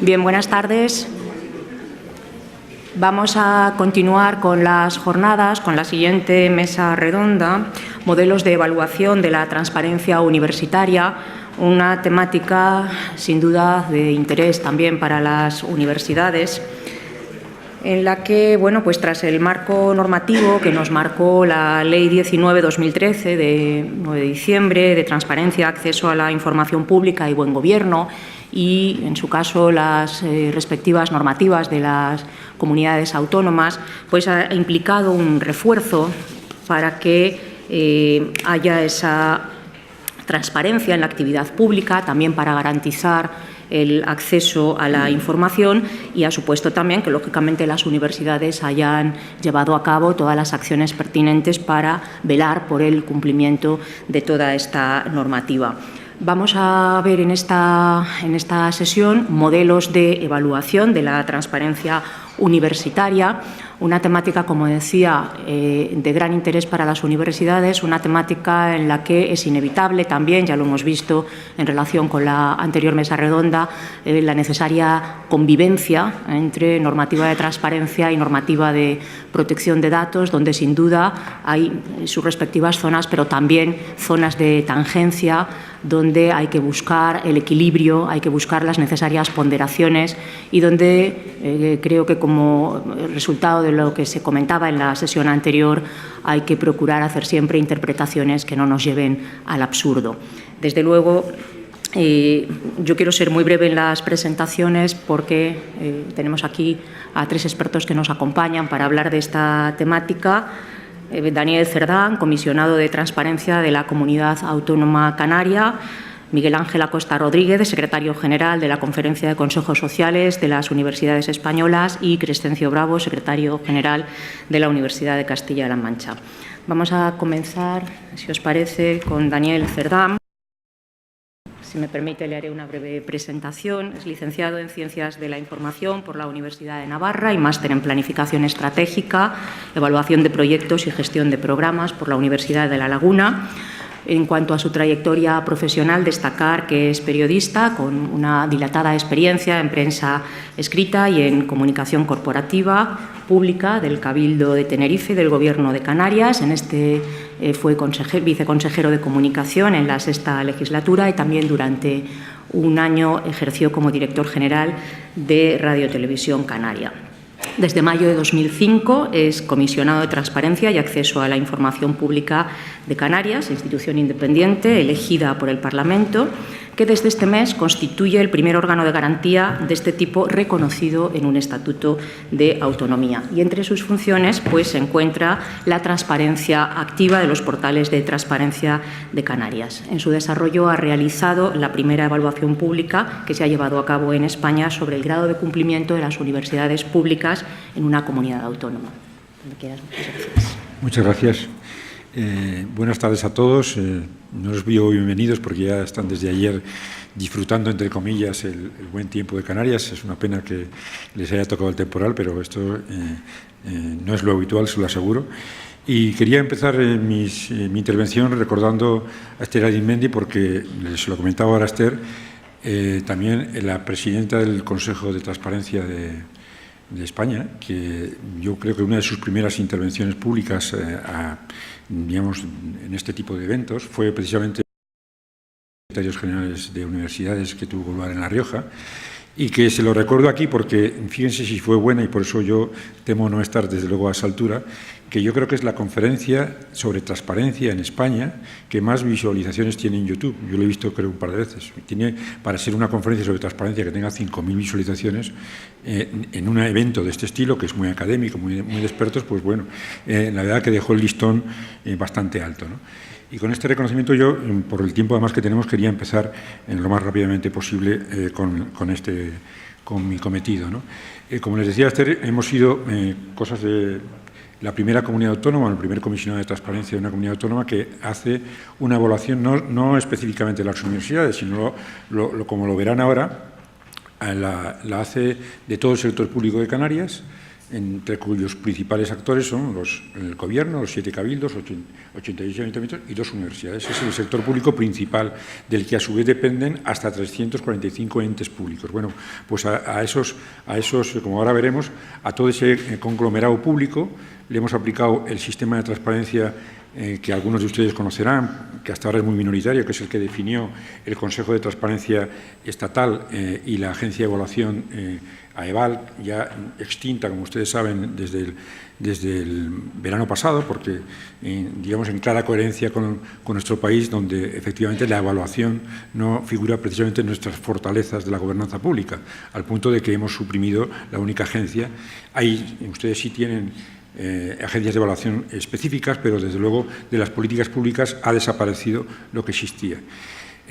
Bien, buenas tardes. Vamos a continuar con las jornadas, con la siguiente mesa redonda, modelos de evaluación de la transparencia universitaria, una temática sin duda de interés también para las universidades, en la que, pues tras el marco normativo que nos marcó la Ley 19/2013 de 9 de diciembre de transparencia, acceso a la información pública y buen gobierno, y, en su caso, las respectivas normativas de las comunidades autónomas, pues ha implicado un refuerzo para que haya esa transparencia en la actividad pública, también para garantizar el acceso a la información, y ha supuesto también que, lógicamente, las universidades hayan llevado a cabo todas las acciones pertinentes para velar por el cumplimiento de toda esta normativa. Vamos a ver en esta sesión modelos de evaluación de la transparencia universitaria, una temática, como decía, de gran interés para las universidades, una temática en la que es inevitable también, ya lo hemos visto en relación con la anterior mesa redonda, la necesaria convivencia entre normativa de transparencia y normativa de protección de datos, donde sin duda hay sus respectivas zonas, pero también zonas de tangencia, donde hay que buscar el equilibrio, hay que buscar las necesarias ponderaciones, y donde creo que, como resultado de lo que se comentaba en la sesión anterior, hay que procurar hacer siempre interpretaciones que no nos lleven al absurdo. Desde luego, yo quiero ser muy breve en las presentaciones porque tenemos aquí a 3 expertos que nos acompañan para hablar de esta temática. Daniel Cerdán, comisionado de Transparencia de la Comunidad Autónoma Canaria; Miguel Ángel Acosta Rodríguez, secretario general de la Conferencia de Consejos Sociales de las Universidades Españolas; y Crescencio Bravo, secretario general de la Universidad de Castilla-La Mancha. Vamos a comenzar, si os parece, con Daniel Cerdán. Si me permite, le haré una breve presentación. Es licenciado en Ciencias de la Información por la Universidad de Navarra y máster en Planificación Estratégica, Evaluación de Proyectos y Gestión de Programas por la Universidad de La Laguna. En cuanto a su trayectoria profesional, destacar que es periodista con una dilatada experiencia en prensa escrita y en comunicación corporativa pública del Cabildo de Tenerife y del Gobierno de Canarias. Fue viceconsejero de Comunicación en la 6ª legislatura, y también durante un año ejerció como director general de Radio Televisión Canaria. Desde mayo de 2005 es comisionado de Transparencia y Acceso a la Información Pública de Canarias, institución independiente elegida por el Parlamento, que desde este mes constituye el primer órgano de garantía de este tipo reconocido en un estatuto de autonomía. Y entre sus funciones se encuentra la transparencia activa de los portales de transparencia de Canarias. En su desarrollo ha realizado la primera evaluación pública que se ha llevado a cabo en España sobre el grado de cumplimiento de las universidades públicas en una comunidad autónoma. Cuando quieras, muchas gracias. Buenas tardes a todos. No los digo bienvenidos porque ya están desde ayer disfrutando, entre comillas, el buen tiempo de Canarias. Es una pena que les haya tocado el temporal, pero esto no es lo habitual, se lo aseguro. Y quería empezar mi intervención recordando a Esther Arizmendi, porque se lo comentaba ahora a Esther, también la presidenta del Consejo de Transparencia de España, que yo creo que una de sus primeras intervenciones públicas digamos, en este tipo de eventos fue precisamente secretarios generales de universidades que tuvo lugar en La Rioja, y que se lo recuerdo aquí porque, fíjense si fue buena, y por eso yo temo no estar desde luego a esa altura, que yo creo que es la conferencia sobre transparencia en España que más visualizaciones tiene en YouTube. Yo lo he visto, creo, un par de veces. Tiene, para ser una conferencia sobre transparencia que tenga 5.000 visualizaciones en un evento de este estilo, que es muy académico, muy de expertos, pues bueno, la verdad que dejó el listón bastante alto, ¿no? Y con este reconocimiento yo, por el tiempo además que tenemos, quería empezar en lo más rápidamente posible con mi cometido, ¿no? Como les decía, Esther, hemos sido cosas de la primera comunidad autónoma, el primer comisionado de transparencia de una comunidad autónoma que hace una evaluación no específicamente de las universidades, sino como lo verán ahora, la hace de todo el sector público de Canarias, entre cuyos principales actores son el Gobierno, los 7 cabildos, 86 ayuntamientos y 2 universidades. Ese es el sector público principal, del que a su vez dependen hasta 345 entes públicos. Bueno, pues a esos, como ahora veremos, a todo ese conglomerado público le hemos aplicado el sistema de transparencia que algunos de ustedes conocerán, que hasta ahora es muy minoritario, que es el que definió el Consejo de Transparencia Estatal y la Agencia de Evaluación AEVAL, ya extinta, como ustedes saben, desde el verano pasado, porque, digamos, en clara coherencia con nuestro país, donde efectivamente la evaluación no figura precisamente en nuestras fortalezas de la gobernanza pública, al punto de que hemos suprimido la única agencia. Ahí ustedes sí tienen agencias de evaluación específicas, pero desde luego de las políticas públicas ha desaparecido lo que existía.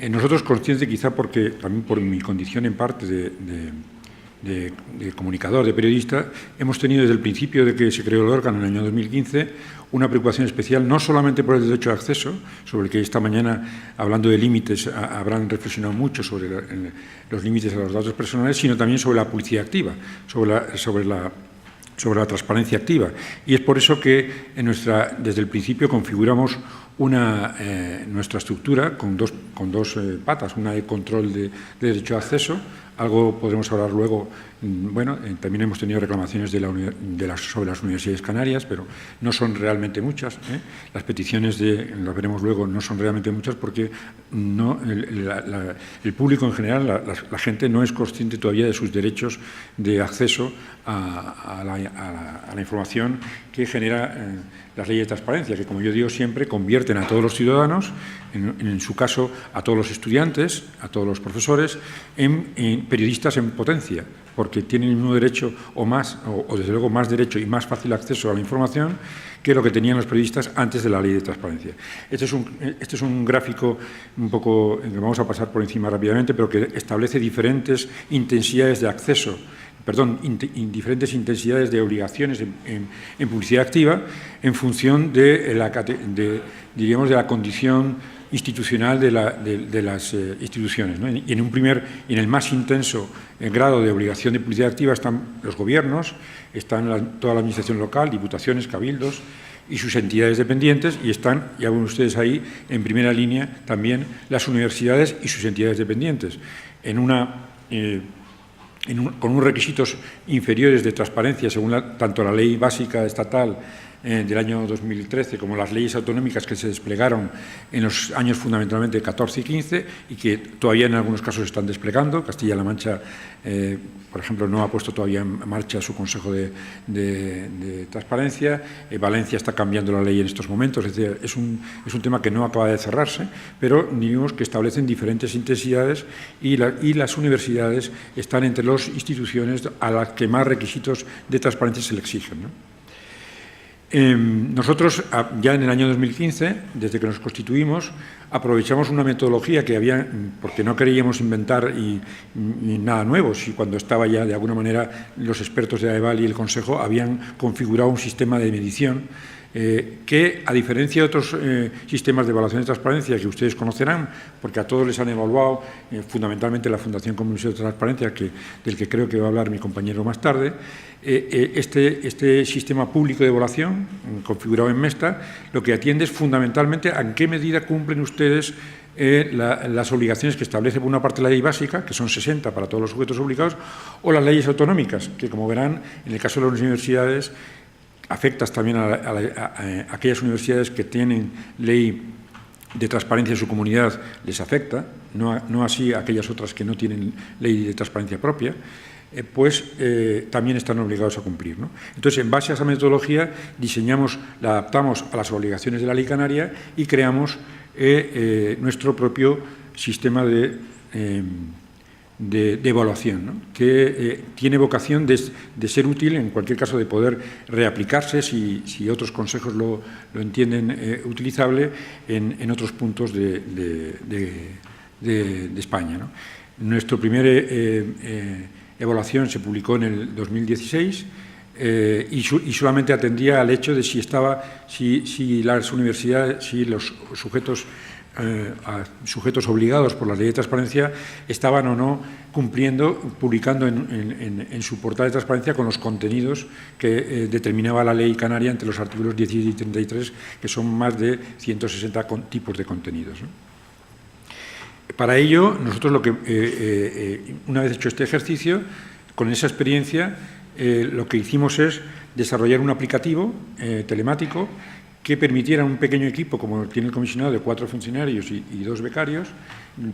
Nosotros, conscientes, quizá porque también por mi condición en parte de comunicador, de periodista, hemos tenido desde el principio de que se creó el órgano en el año 2015 una preocupación especial, no solamente por el derecho de acceso, sobre el que esta mañana, hablando de límites, habrán reflexionado mucho sobre los límites a los datos personales, sino también sobre la publicidad activa, sobre la transparencia activa. Y es por eso que desde el principio configuramos nuestra estructura con dos patas, una de control de derecho de acceso. Algo podremos hablar luego. Bueno, también hemos tenido reclamaciones sobre las universidades canarias, pero no son realmente muchas. Las peticiones, las veremos luego, no son realmente muchas porque el público en general, la gente, no es consciente todavía de sus derechos de acceso a la información que genera las leyes de transparencia, que, como yo digo siempre, convierten a todos los ciudadanos, en su caso a todos los estudiantes, a todos los profesores, en periodistas en potencia, porque tienen el mismo derecho o más, o desde luego más derecho y más fácil acceso a la información que lo que tenían los periodistas antes de la ley de transparencia. Este es un gráfico un poco que vamos a pasar por encima rápidamente, pero que establece diferentes intensidades de acceso, diferentes intensidades de obligaciones en publicidad activa en función de la condición institucional de las instituciones, ¿no? Y en el más intenso grado de obligación de publicidad activa están los gobiernos, están toda la administración local, diputaciones, cabildos y sus entidades dependientes, y están, ya ven ustedes ahí, en primera línea también las universidades y sus entidades dependientes, con unos requisitos inferiores de transparencia según tanto la ley básica estatal del año 2013 como las leyes autonómicas que se desplegaron en los años fundamentalmente 14 y 15 y que todavía en algunos casos se están desplegando. Castilla-La Mancha, por ejemplo, no ha puesto todavía en marcha su Consejo de Transparencia. Valencia está cambiando la ley en estos momentos. Es decir, es un tema que no acaba de cerrarse, pero digamos que establecen diferentes intensidades y las universidades están entre las instituciones a las que más requisitos de transparencia se le exigen, ¿no? Nosotros, ya en el año 2015, desde que nos constituimos, aprovechamos una metodología que había, porque no queríamos inventar ni nada nuevo, si cuando estaba ya, de alguna manera, los expertos de AEVAL y el Consejo habían configurado un sistema de medición que, a diferencia de otros sistemas de evaluación de transparencia que ustedes conocerán, porque a todos les han evaluado, fundamentalmente la Fundación Comisión de Transparencia, del que creo que va a hablar mi compañero más tarde, este sistema público de evaluación, configurado en MESTA, lo que atiende es fundamentalmente a en qué medida cumplen ustedes las obligaciones que establece por una parte la ley básica, que son 60 para todos los sujetos obligados, o las leyes autonómicas, que, como verán, en el caso de las universidades, afectas también a aquellas universidades que tienen ley de transparencia en su comunidad, les afecta, no así a aquellas otras que no tienen ley de transparencia propia, también están obligados a cumplir, ¿no? Entonces, en base a esa metodología, la adaptamos a las obligaciones de la Ley Canaria y creamos nuestro propio sistema de evaluación, ¿no? Que tiene vocación de ser útil, en cualquier caso de poder reaplicarse si otros consejos lo entienden utilizable en otros puntos de España, ¿no? Nuestro primer evaluación se publicó en el 2016 y solamente atendía al hecho de si las universidades, si los sujetos a sujetos obligados por la ley de transparencia estaban o no cumpliendo, publicando en su portal de transparencia con los contenidos que determinaba la ley canaria entre los artículos 17 y 33, que son más de 160 tipos de contenidos, ¿no? Para ello, nosotros una vez hecho este ejercicio, con esa experiencia, lo que hicimos es desarrollar un aplicativo telemático que permitiera a un pequeño equipo, como tiene el comisionado, de 4 funcionarios y 2 becarios,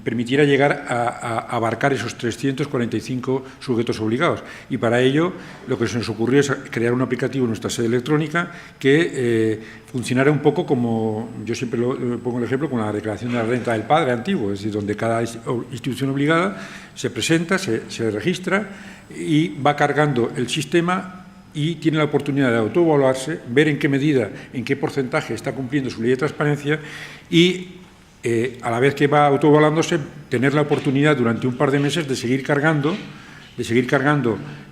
permitiera llegar a abarcar esos 345 sujetos obligados. Y para ello, lo que se nos ocurrió es crear un aplicativo en nuestra sede electrónica que funcionara un poco como, yo siempre pongo el ejemplo, con la declaración de la renta del padre antiguo, es decir, donde cada institución obligada se presenta, se registra y va cargando el sistema y tiene la oportunidad de autoevaluarse, ver en qué medida, en qué porcentaje está cumpliendo su ley de transparencia y, a la vez que va autoevaluándose, tener la oportunidad durante un par de meses de seguir cargando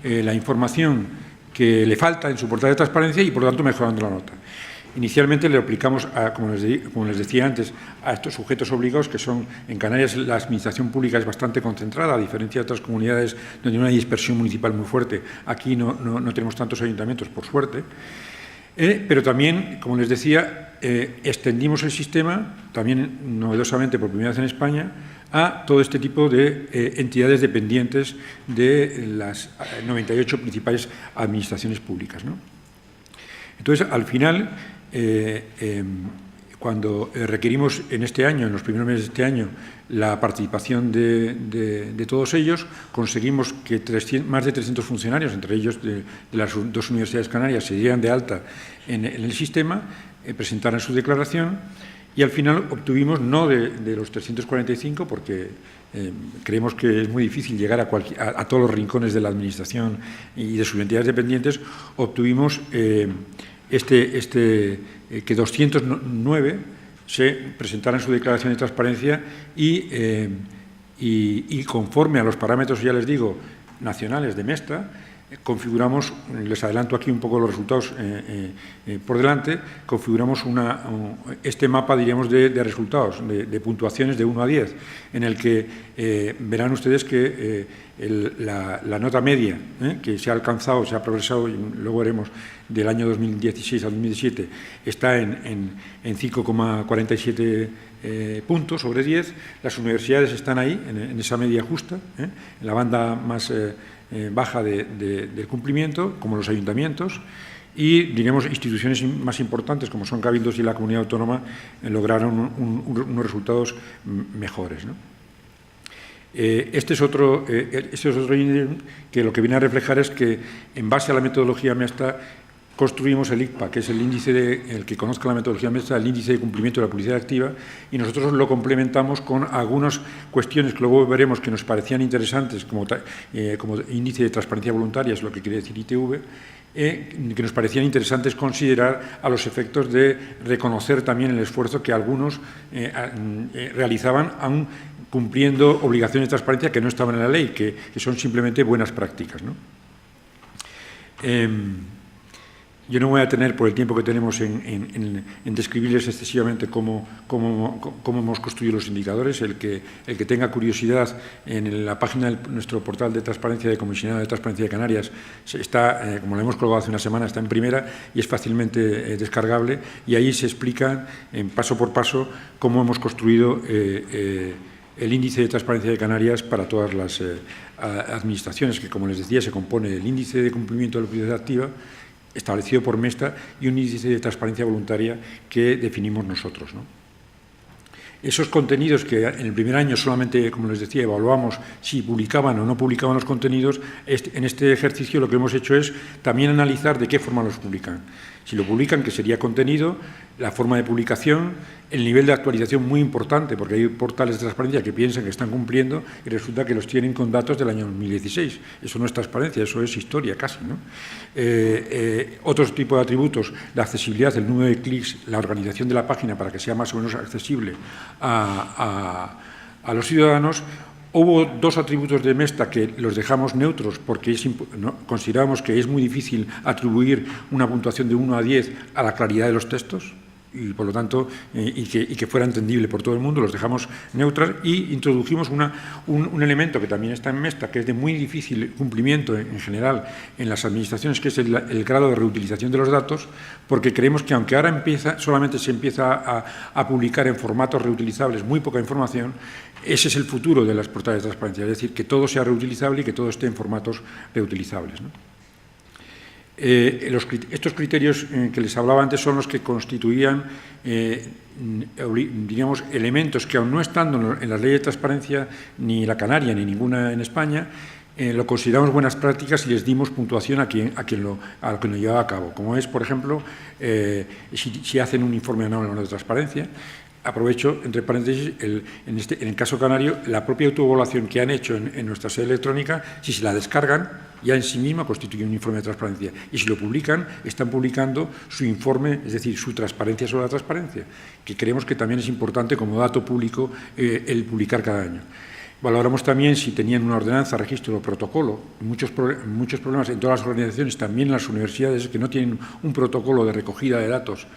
la información que le falta en su portal de transparencia y, por lo tanto, mejorando la nota. Inicialmente le aplicamos, como les decía antes, a estos sujetos obligados, que son, en Canarias la administración pública es bastante concentrada, a diferencia de otras comunidades donde hay una dispersión municipal muy fuerte. Aquí no tenemos tantos ayuntamientos, por suerte. Pero también, como les decía, extendimos el sistema, también novedosamente por primera vez en España, a todo este tipo de entidades dependientes de las 98 principales administraciones públicas, ¿no? Entonces, al final, cuando requerimos en este año, en los primeros meses de este año, la participación de todos ellos, conseguimos que más de 300 funcionarios, entre ellos de las 2 universidades canarias, se dieran de alta en el sistema, presentaran su declaración y al final obtuvimos, no de los 345, porque creemos que es muy difícil llegar a todos los rincones de la Administración y de sus entidades dependientes, obtuvimos que 209 se presentaran su declaración de transparencia y conforme a los parámetros, ya les digo, nacionales de Mestra, configuramos, les adelanto aquí un poco los resultados por delante, configuramos este mapa, diríamos, de resultados, de puntuaciones de 1 a 10, en el que verán ustedes que la nota media que se ha alcanzado, se ha progresado, y luego veremos, del año 2016 al 2017, está en 5,47 puntos sobre 10. Las universidades están ahí, en esa media justa, en la banda más baja del cumplimiento, como los ayuntamientos, y, diremos, instituciones más importantes, como son cabildos y la comunidad autónoma, lograron unos resultados mejores, ¿no? Este es otro índice que lo que viene a reflejar es que, en base a la metodología Mestra, construimos el ICPA, que es el índice, el que conozca la metodología Mestra, el índice de cumplimiento de la publicidad activa, y nosotros lo complementamos con algunas cuestiones que luego veremos que nos parecían interesantes, como índice de transparencia voluntaria, es lo que quiere decir ITV, que nos parecían interesantes considerar a los efectos de reconocer también el esfuerzo que algunos realizaban, aún cumpliendo obligaciones de transparencia que no estaban en la ley, que son simplemente buenas prácticas, ¿no? Yo no voy a tener, por el tiempo que tenemos, en describirles excesivamente cómo hemos construido los indicadores. El que tenga curiosidad, en la página de nuestro portal de transparencia de Comisionado de Transparencia de Canarias, está, como lo hemos colgado hace una semana, está en primera y es fácilmente descargable, y ahí se explica paso por paso cómo hemos construido el índice de transparencia de Canarias para todas las administraciones, que, como les decía, se compone del índice de cumplimiento de la publicidad activa, establecido por Mestra, y un índice de transparencia voluntaria que definimos nosotros, ¿no? Esos contenidos que en el primer año solamente, como les decía, evaluamos si publicaban o no publicaban los contenidos, en este ejercicio lo que hemos hecho es también analizar de qué forma los publican. Si lo publican, que sería contenido, la forma de publicación, el nivel de actualización muy importante, porque hay portales de transparencia que piensan que están cumpliendo y resulta que los tienen con datos del año 2016. Eso no es transparencia, eso es historia casi, ¿no? Otros tipos de atributos, la accesibilidad, el número de clics, la organización de la página para que sea más o menos accesible a los ciudadanos. Hubo 2 atributos de Mestra que los dejamos neutros porque consideramos que es muy difícil atribuir una puntuación de 1 a 10 a la claridad de los textos. y por lo tanto, y que fuera entendible por todo el mundo, los dejamos neutras y introdujimos un elemento que también está en Mesta, que es de muy difícil cumplimiento en general en las administraciones, que es el grado de reutilización de los datos, porque creemos que aunque ahora solamente se empieza a publicar en formatos reutilizables muy poca información, ese es el futuro de las portales de transparencia, es decir, que todo sea reutilizable y que todo esté en formatos reutilizables, ¿no? Estos criterios que les hablaba antes son los que constituían, diríamos, elementos que aún no estando en las leyes de transparencia, ni la canaria ni ninguna en España, lo consideramos buenas prácticas y les dimos puntuación a quien lo llevaba a cabo, como es, por ejemplo, si hacen un informe anual de transparencia. Aprovecho, entre paréntesis, en el caso canario, la propia autoevaluación que han hecho en nuestra sede electrónica, si se la descargan, ya en sí misma constituye un informe de transparencia. Y si lo publican, están publicando su informe, es decir, su transparencia sobre la transparencia, que creemos que también es importante como dato público el publicar cada año. Valoramos también si tenían una ordenanza, registro o protocolo. Muchos problemas en todas las organizaciones, también en las universidades, que no tienen un protocolo de recogida de datos,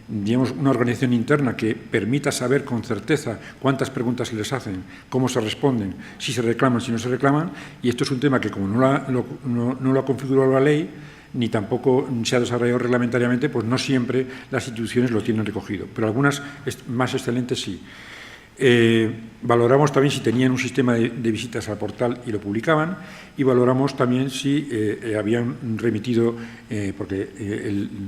digamos, una organización interna que permita saber con certeza cuántas preguntas se les hacen, cómo se responden, si se reclaman, si no se reclaman, y esto es un tema que como no lo ha configurado la ley, ni tampoco se ha desarrollado reglamentariamente, pues no siempre las instituciones lo tienen recogido, pero algunas más excelentes sí. Valoramos también si tenían un sistema de visitas al portal y lo publicaban, y valoramos también si habían remitido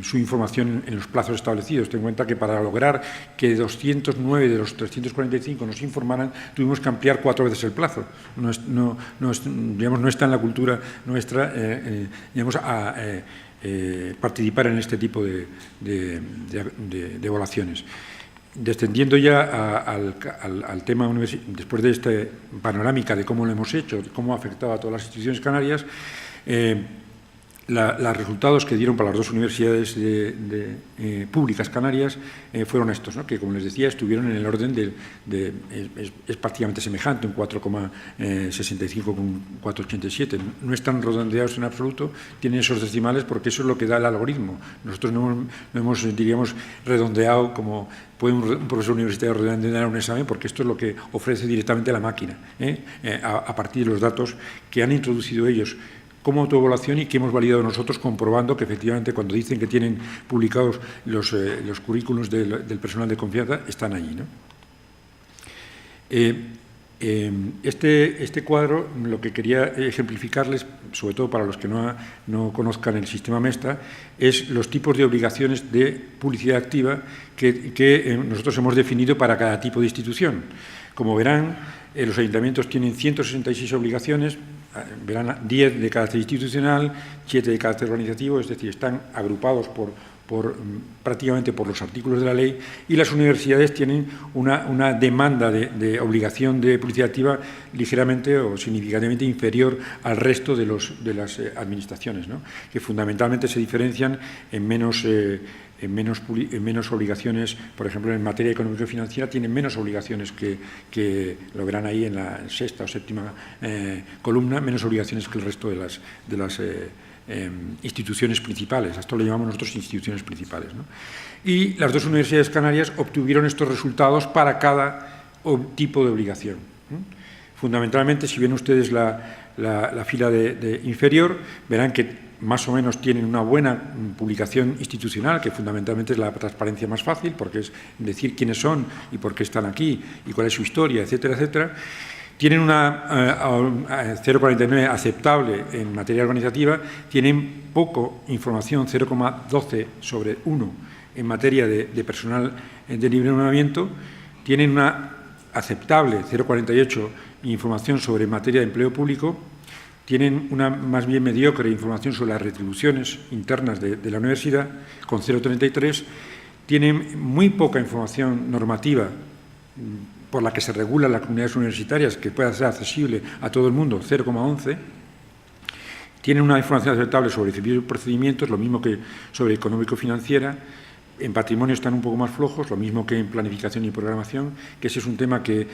su información en los plazos establecidos. Ten en cuenta que para lograr que 209 de los 345 nos informaran, tuvimos que ampliar 4 veces el plazo. No está en la cultura nuestra participar en este tipo de evaluaciones. Descendiendo ya al tema universitario, después de esta panorámica de cómo lo hemos hecho, de cómo ha afectado a todas las instituciones canarias, los resultados que dieron para las dos universidades públiclas canarias fueron estos, ¿no? Que, como les decía, estuvieron en el orden es prácticamente semejante, un 4,65 con un 4,87. No están redondeados en absoluto, tienen esos decimales porque eso es lo que da el algoritmo. Nosotros no hemos, diríamos, redondeado como puede un profesor universitario redondear un examen, porque esto es lo que ofrece directamente la máquina, a partir de los datos que han introducido ellos como autoevaluación y que hemos validado nosotros, comprobando que efectivamente cuando dicen que tienen publicados los currículos del personal de confianza, están allí, ¿no? Este cuadro, lo que quería ejemplificarles, sobre todo para los que no conozcan el sistema Mesta, es los tipos de obligaciones de publicidad activa que nosotros hemos definido para cada tipo de institución. Como verán, los ayuntamientos tienen 166 obligaciones, verán 10 de carácter institucional, 7 de carácter organizativo, es decir, están agrupados prácticamente por los artículos de la ley, y las universidades tienen una demanda de obligación de publicidad activa ligeramente o significativamente inferior al resto de las administraciones, ¿no? Que fundamentalmente se diferencian en menos obligaciones. Por ejemplo, en materia económico-financiera tienen menos obligaciones que lo verán ahí en la sexta o séptima columna, menos obligaciones que el resto de las instituciones principales. A esto lo llamamos nosotros instituciones principales, ¿no? Y las dos universidades canarias obtuvieron estos resultados para cada tipo de obligación. Fundamentalmente, si ven ustedes la fila inferior, verán que más o menos tienen una buena publicación institucional, que fundamentalmente es la transparencia más fácil, porque es decir quiénes son y por qué están aquí y cuál es su historia, etcétera, etcétera. Tienen una 0,49 aceptable en materia organizativa, tienen poco información, 0,12 sobre 1 en materia de personal de libre nombramiento, tienen una aceptable 0,48 información sobre materia de empleo público, tienen una más bien mediocre información sobre las retribuciones internas de la universidad, con 0,33, tienen muy poca información normativa por la que se regulan las comunidades universitarias, que pueda ser accesible a todo el mundo, 0,11. Tienen una información aceptable sobre procedimientos, lo mismo que sobre económico-financiera, En patrimonio están un poco más flojos, lo mismo que en planificación y programación, que ese es un tema que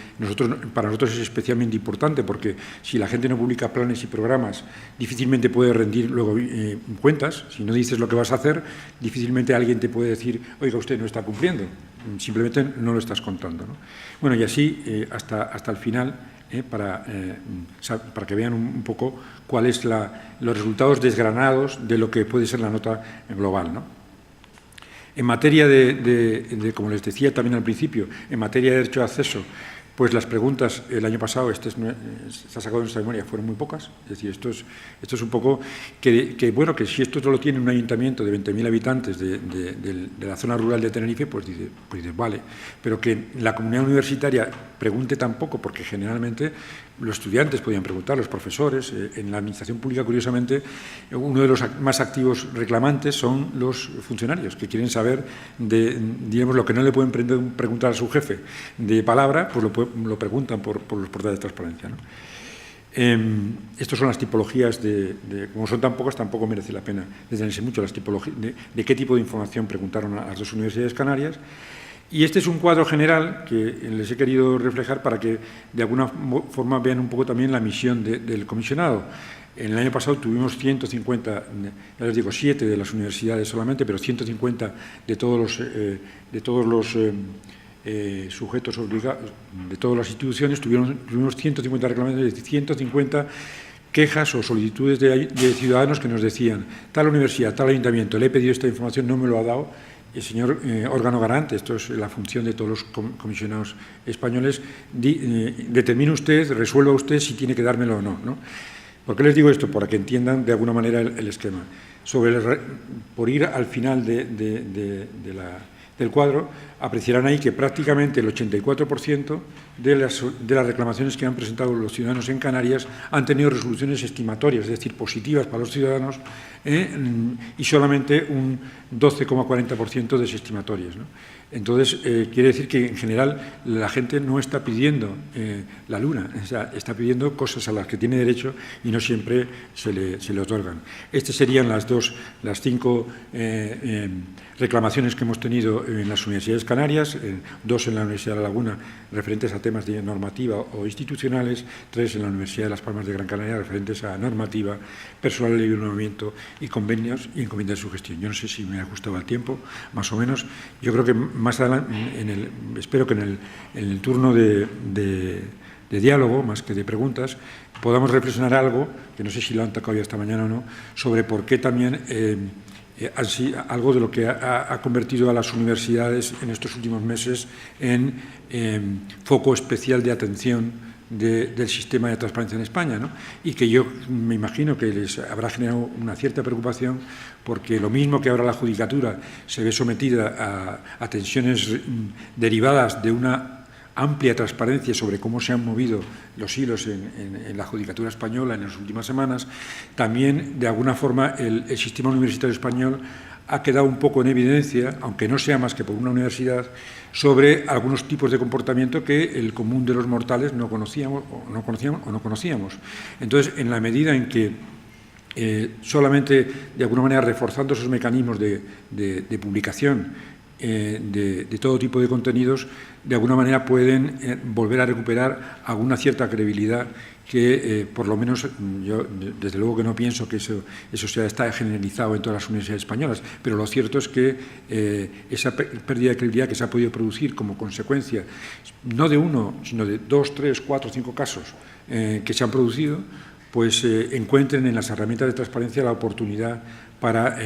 para nosotros es especialmente importante, porque si la gente no publica planes y programas, difícilmente puede rendir luego cuentas. Si no dices lo que vas a hacer, difícilmente alguien te puede decir, oiga, usted no está cumpliendo, simplemente no lo estás contando, ¿no? Bueno, y así hasta el final, para que vean un poco cuáles los resultados desgranados de lo que puede ser la nota global, ¿no? En materia como les decía también al principio, en materia de derecho de acceso, pues las preguntas el año pasado, está sacado de nuestra memoria, fueron muy pocas. Es decir, esto es un poco bueno, que si esto solo tiene un ayuntamiento de 20.000 habitantes de la zona rural de Tenerife, pues dice, vale, pero que la comunidad universitaria pregunte tan poco, porque generalmente los estudiantes podían preguntar, los profesores. En la administración pública, curiosamente, uno de los más activos reclamantes son los funcionarios, que quieren saber digamos, lo que no le pueden preguntar a su jefe de palabra, pues lo preguntan por los portales de transparencia, ¿no? Estas son las tipologías como son tan pocas, tampoco merece la pena detenerse mucho las tipologías de qué tipo de información preguntaron a las dos universidades canarias. Y este es un cuadro general que les he querido reflejar para que de alguna forma vean un poco también la misión del comisionado. En el año pasado tuvimos 150, ya les digo, 7 de las universidades solamente, pero 150 de todos los sujetos obligados, de todas las instituciones. Tuvimos 150 reclamaciones, 150 quejas o solicitudes de ciudadanos que nos decían, tal universidad, tal ayuntamiento, le he pedido esta información, no me lo ha dado. El señor órgano garante, esto es la función de todos los comisionados españoles, determine usted, resuelva usted si tiene que dármelo o no, ¿no? ¿Por qué les digo esto? Para que entiendan de alguna manera el esquema. Por ir al final del cuadro, apreciarán ahí que prácticamente el 84% de las reclamaciones que han presentado los ciudadanos en Canarias han tenido resoluciones estimatorias, es decir, positivas para los ciudadanos, y solamente un 12,40% desestimatorias, ¿no? Entonces, quiere decir que en general la gente no está pidiendo la luna, o sea, está pidiendo cosas a las que tiene derecho y no siempre se le otorgan. Estas serían las 5 reclamaciones que hemos tenido en las universidades canarias, 2 en la Universidad de La Laguna referentes a temas de normativa o institucionales, 3 en la Universidad de Las Palmas de Gran Canaria referentes a normativa, personal de libre movimiento y convenios y encomiendas de su gestión. Yo no sé si me ha ajustado al tiempo, más o menos. Yo creo que más adelante, espero que en el turno de diálogo, más que de preguntas, podamos reflexionar algo, que no sé si lo han tocado ya esta mañana o no, sobre por qué también algo de lo que ha convertido a las universidades en estos últimos meses en foco especial de atención del sistema de transparencia en España, ¿no? Y que yo me imagino que les habrá generado una cierta preocupación, porque lo mismo que ahora la judicatura se ve sometida a tensiones derivadas de una amplia transparencia sobre cómo se han movido los hilos en la judicatura española en las últimas semanas, también de alguna forma el sistema universitario español ha quedado un poco en evidencia, aunque no sea más que por una universidad, sobre algunos tipos de comportamiento que el común de los mortales no conocíamos. Entonces, en la medida en que solamente, de alguna manera, reforzando esos mecanismos de publicación de todo tipo de contenidos, de alguna manera pueden volver a recuperar alguna cierta credibilidad que, por lo menos, yo desde luego que no pienso que eso está generalizado en todas las universidades españolas, pero lo cierto es que esa pérdida de credibilidad que se ha podido producir como consecuencia, no de uno, sino de 2, 3, 4, 5 casos que se han producido, pues encuentren en las herramientas de transparencia la oportunidad para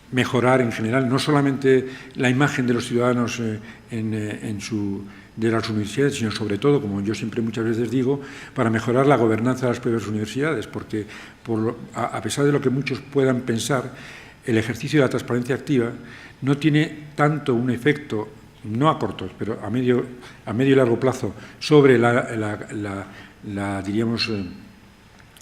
mejorar en general no solamente la imagen de los ciudadanos de las universidades, sino sobre todo, como yo siempre muchas veces digo, para mejorar la gobernanza de las propias universidades, porque a pesar de lo que muchos puedan pensar, el ejercicio de la transparencia activa no tiene tanto un efecto, no a corto, pero a medio y largo plazo, sobre diríamos,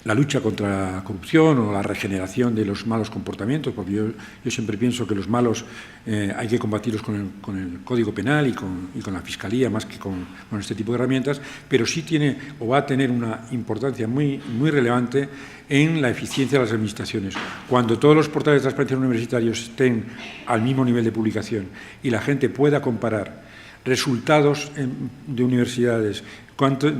la lucha contra la corrupción o la regeneración de los malos comportamientos, porque yo siempre pienso que los malos hay que combatirlos con el Código Penal y con la Fiscalía más que con este tipo de herramientas, pero sí tiene o va a tener una importancia muy relevante en la eficiencia de las administraciones. Cuando todos los portales de transparencia universitarios estén al mismo nivel de publicación y la gente pueda comparar resultados de universidades, cuánto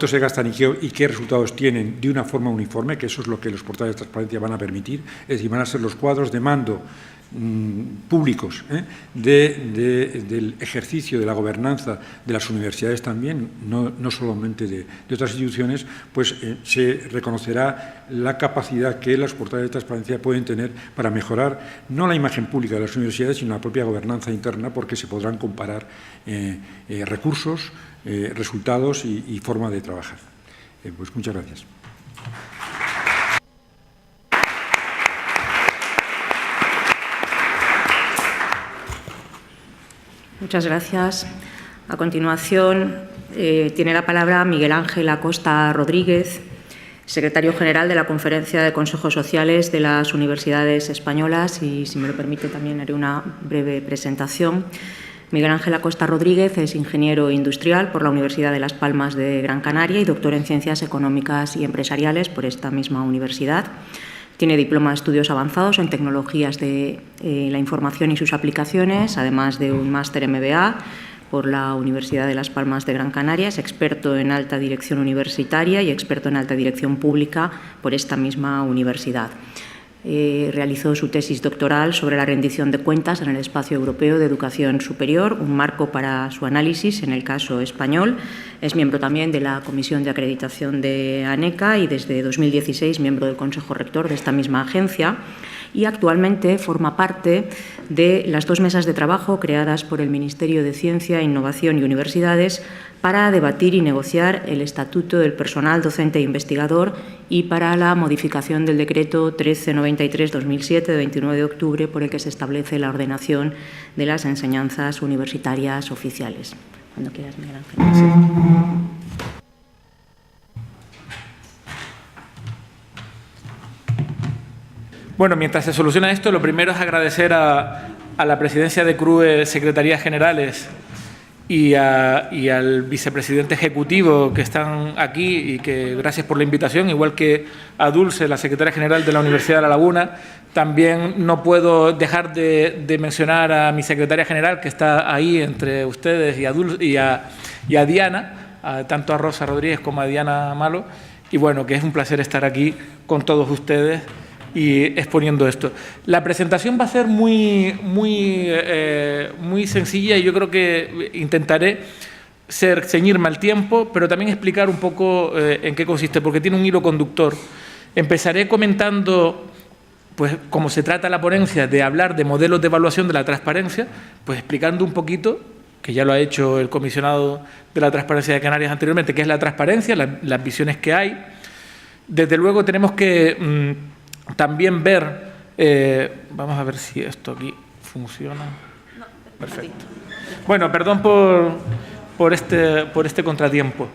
se gastan y qué resultados tienen de una forma uniforme, que eso es lo que los portales de transparencia van a permitir, es decir, van a ser los cuadros de mando públicos del ejercicio de la gobernanza de las universidades también, no solamente de otras instituciones, pues se reconocerá la capacidad que los portales de transparencia pueden tener para mejorar no la imagen pública de las universidades, sino la propia gobernanza interna, porque se podrán comparar recursos, resultados y forma de trabajar. Pues muchas gracias. Muchas gracias. A continuación, tiene la palabra Miguel Ángel Acosta Rodríguez, secretario general de la Conferencia de Consejos Sociales de las Universidades Españolas, y, si me lo permite, también haré una breve presentación. Miguel Ángel Acosta Rodríguez es ingeniero industrial por la Universidad de Las Palmas de Gran Canaria y doctor en Ciencias Económicas y Empresariales por esta misma universidad. Tiene diploma de estudios avanzados en tecnologías de la información y sus aplicaciones, además de un máster MBA por la Universidad de Las Palmas de Gran Canaria. Es experto en alta dirección universitaria y experto en alta dirección pública por esta misma universidad. Realizó su tesis doctoral sobre la rendición de cuentas en el espacio europeo de educación superior, un marco para su análisis en el caso español. Es miembro también de la Comisión de Acreditación de ANECA y desde 2016 miembro del Consejo Rector de esta misma agencia, y actualmente forma parte de las 2 mesas de trabajo creadas por el Ministerio de Ciencia, Innovación y Universidades para debatir y negociar el Estatuto del Personal Docente e Investigador y para la modificación del Decreto 1393-2007 de 29 de octubre por el que se establece la ordenación de las enseñanzas universitarias oficiales. Cuando quieras, Miguel Ángel. Sí. Bueno, mientras se soluciona esto, lo primero es agradecer a la presidencia de CRUE, Secretarías Generales y al vicepresidente ejecutivo que están aquí y que gracias por la invitación, igual que a Dulce, la secretaria general de la Universidad de La Laguna. También no puedo dejar de mencionar a mi secretaria general, que está ahí entre ustedes, y a Diana, tanto a Rosa Rodríguez como a Diana Malo. Y bueno, que es un placer estar aquí con todos ustedes y exponiendo esto. La presentación va a ser muy sencilla y yo creo que intentaré ceñirme al tiempo, pero también explicar un poco en qué consiste, porque tiene un hilo conductor. Empezaré comentando, pues, cómo se trata la ponencia de hablar de modelos de evaluación de la transparencia, pues explicando un poquito, que ya lo ha hecho el comisionado de la transparencia de Canarias anteriormente, qué es la transparencia, las visiones que hay. Desde luego tenemos que también ver, vamos a ver si esto aquí funciona. Perfecto. Bueno, perdón por este contratiempo.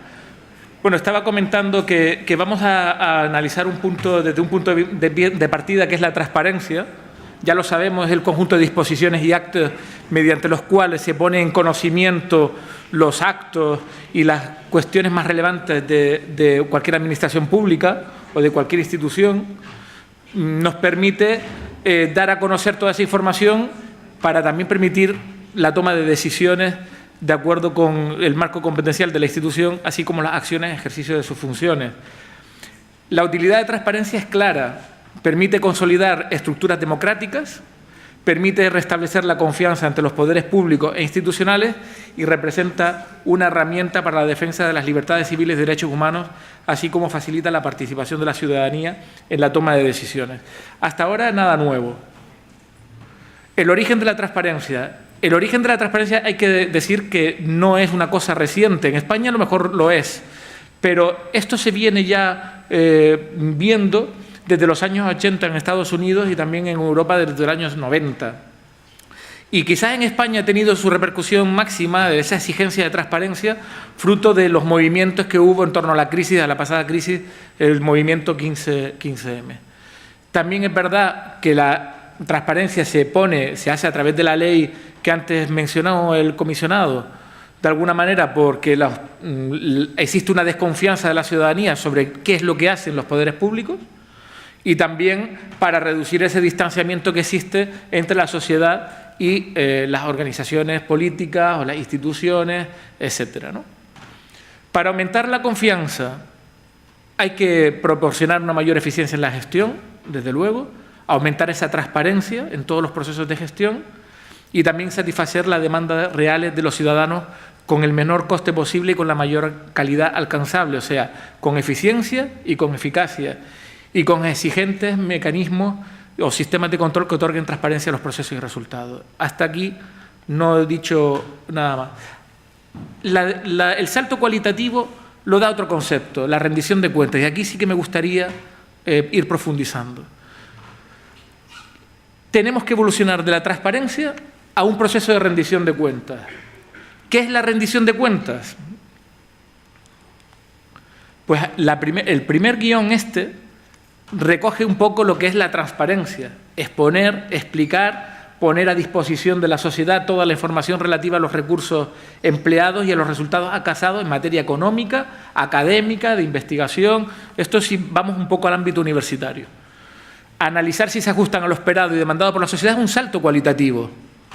Bueno, estaba comentando que vamos a analizar desde un punto de partida, que es la transparencia. Ya lo sabemos, es el conjunto de disposiciones y actos mediante los cuales se pone en conocimiento los actos y las cuestiones más relevantes de cualquier administración pública o de cualquier institución. Nos permite dar a conocer toda esa información para también permitir la toma de decisiones de acuerdo con el marco competencial de la institución, así como las acciones en ejercicio de sus funciones. La utilidad de transparencia es clara, permite consolidar estructuras democráticas, permite restablecer la confianza ante los poderes públicos e institucionales y representa una herramienta para la defensa de las libertades civiles y derechos humanos, así como facilita la participación de la ciudadanía en la toma de decisiones. Hasta ahora, nada nuevo. El origen de la transparencia. El origen de la transparencia hay que decir que no es una cosa reciente. En España a lo mejor lo es, pero esto se viene ya viendo desde los años 80 en Estados Unidos y también en Europa desde los años 90. Y quizás en España ha tenido su repercusión máxima de esa exigencia de transparencia, fruto de los movimientos que hubo en torno a la crisis, a la pasada crisis, el movimiento 15M. También es verdad que la transparencia se hace a través de la ley que antes mencionó el comisionado, de alguna manera porque existe una desconfianza de la ciudadanía sobre qué es lo que hacen los poderes públicos, y también para reducir ese distanciamiento que existe entre la sociedad y las organizaciones políticas o las instituciones, etcétera, ¿no? Para aumentar la confianza hay que proporcionar una mayor eficiencia en la gestión, desde luego, aumentar esa transparencia en todos los procesos de gestión y también satisfacer las demandas reales de los ciudadanos con el menor coste posible y con la mayor calidad alcanzable, o sea, con eficiencia y con eficacia y con exigentes mecanismos o sistemas de control que otorguen transparencia a los procesos y resultados. Hasta aquí no he dicho nada más. El salto cualitativo lo da otro concepto, la rendición de cuentas, y aquí sí que me gustaría ir profundizando. Tenemos que evolucionar de la transparencia a un proceso de rendición de cuentas. ¿Qué es la rendición de cuentas? Pues el primer guión recoge un poco lo que es la transparencia, exponer, explicar, poner a disposición de la sociedad toda la información relativa a los recursos empleados y a los resultados alcanzados en materia económica, académica, de investigación. Esto sí, vamos un poco al ámbito universitario. Analizar si se ajustan a lo esperado y demandado por la sociedad es un salto cualitativo,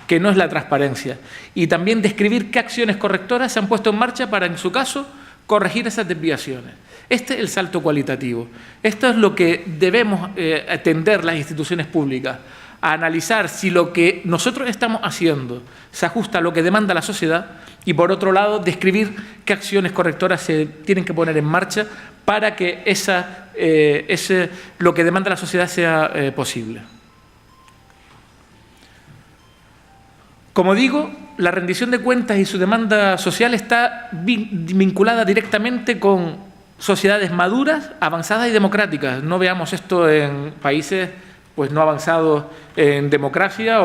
que no es la transparencia. Y también describir qué acciones correctoras se han puesto en marcha para, en su caso, corregir esas desviaciones. Este es el salto cualitativo. Esto es lo que debemos atender las instituciones públicas, a analizar si lo que nosotros estamos haciendo se ajusta a lo que demanda la sociedad y, por otro lado, describir qué acciones correctoras se tienen que poner en marcha para que lo que demanda la sociedad sea posible. Como digo, la rendición de cuentas y su demanda social está vinculada directamente con sociedades maduras, avanzadas y democráticas. No veamos esto en países pues no avanzados en democracia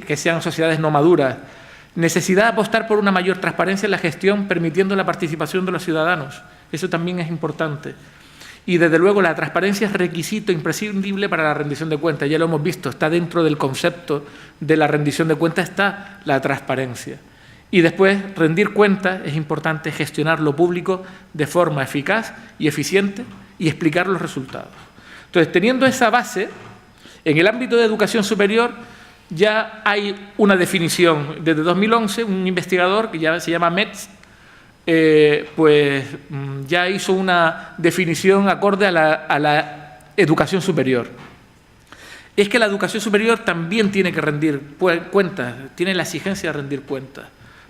que sean sociedades no maduras. Necesidad de apostar por una mayor transparencia en la gestión, permitiendo la participación de los ciudadanos. Eso también es importante. Y, desde luego, la transparencia es requisito imprescindible para la rendición de cuentas. Ya lo hemos visto, está dentro del concepto de la rendición de cuentas, está la transparencia. Y después, rendir cuentas, es importante gestionar lo público de forma eficaz y eficiente y explicar los resultados. Entonces, teniendo esa base, en el ámbito de educación superior ya hay una definición. Desde 2011, un investigador que ya se llama Metz, pues ya hizo una definición acorde a la educación superior. Es que la educación superior también tiene que rendir cuentas, tiene la exigencia de rendir cuentas.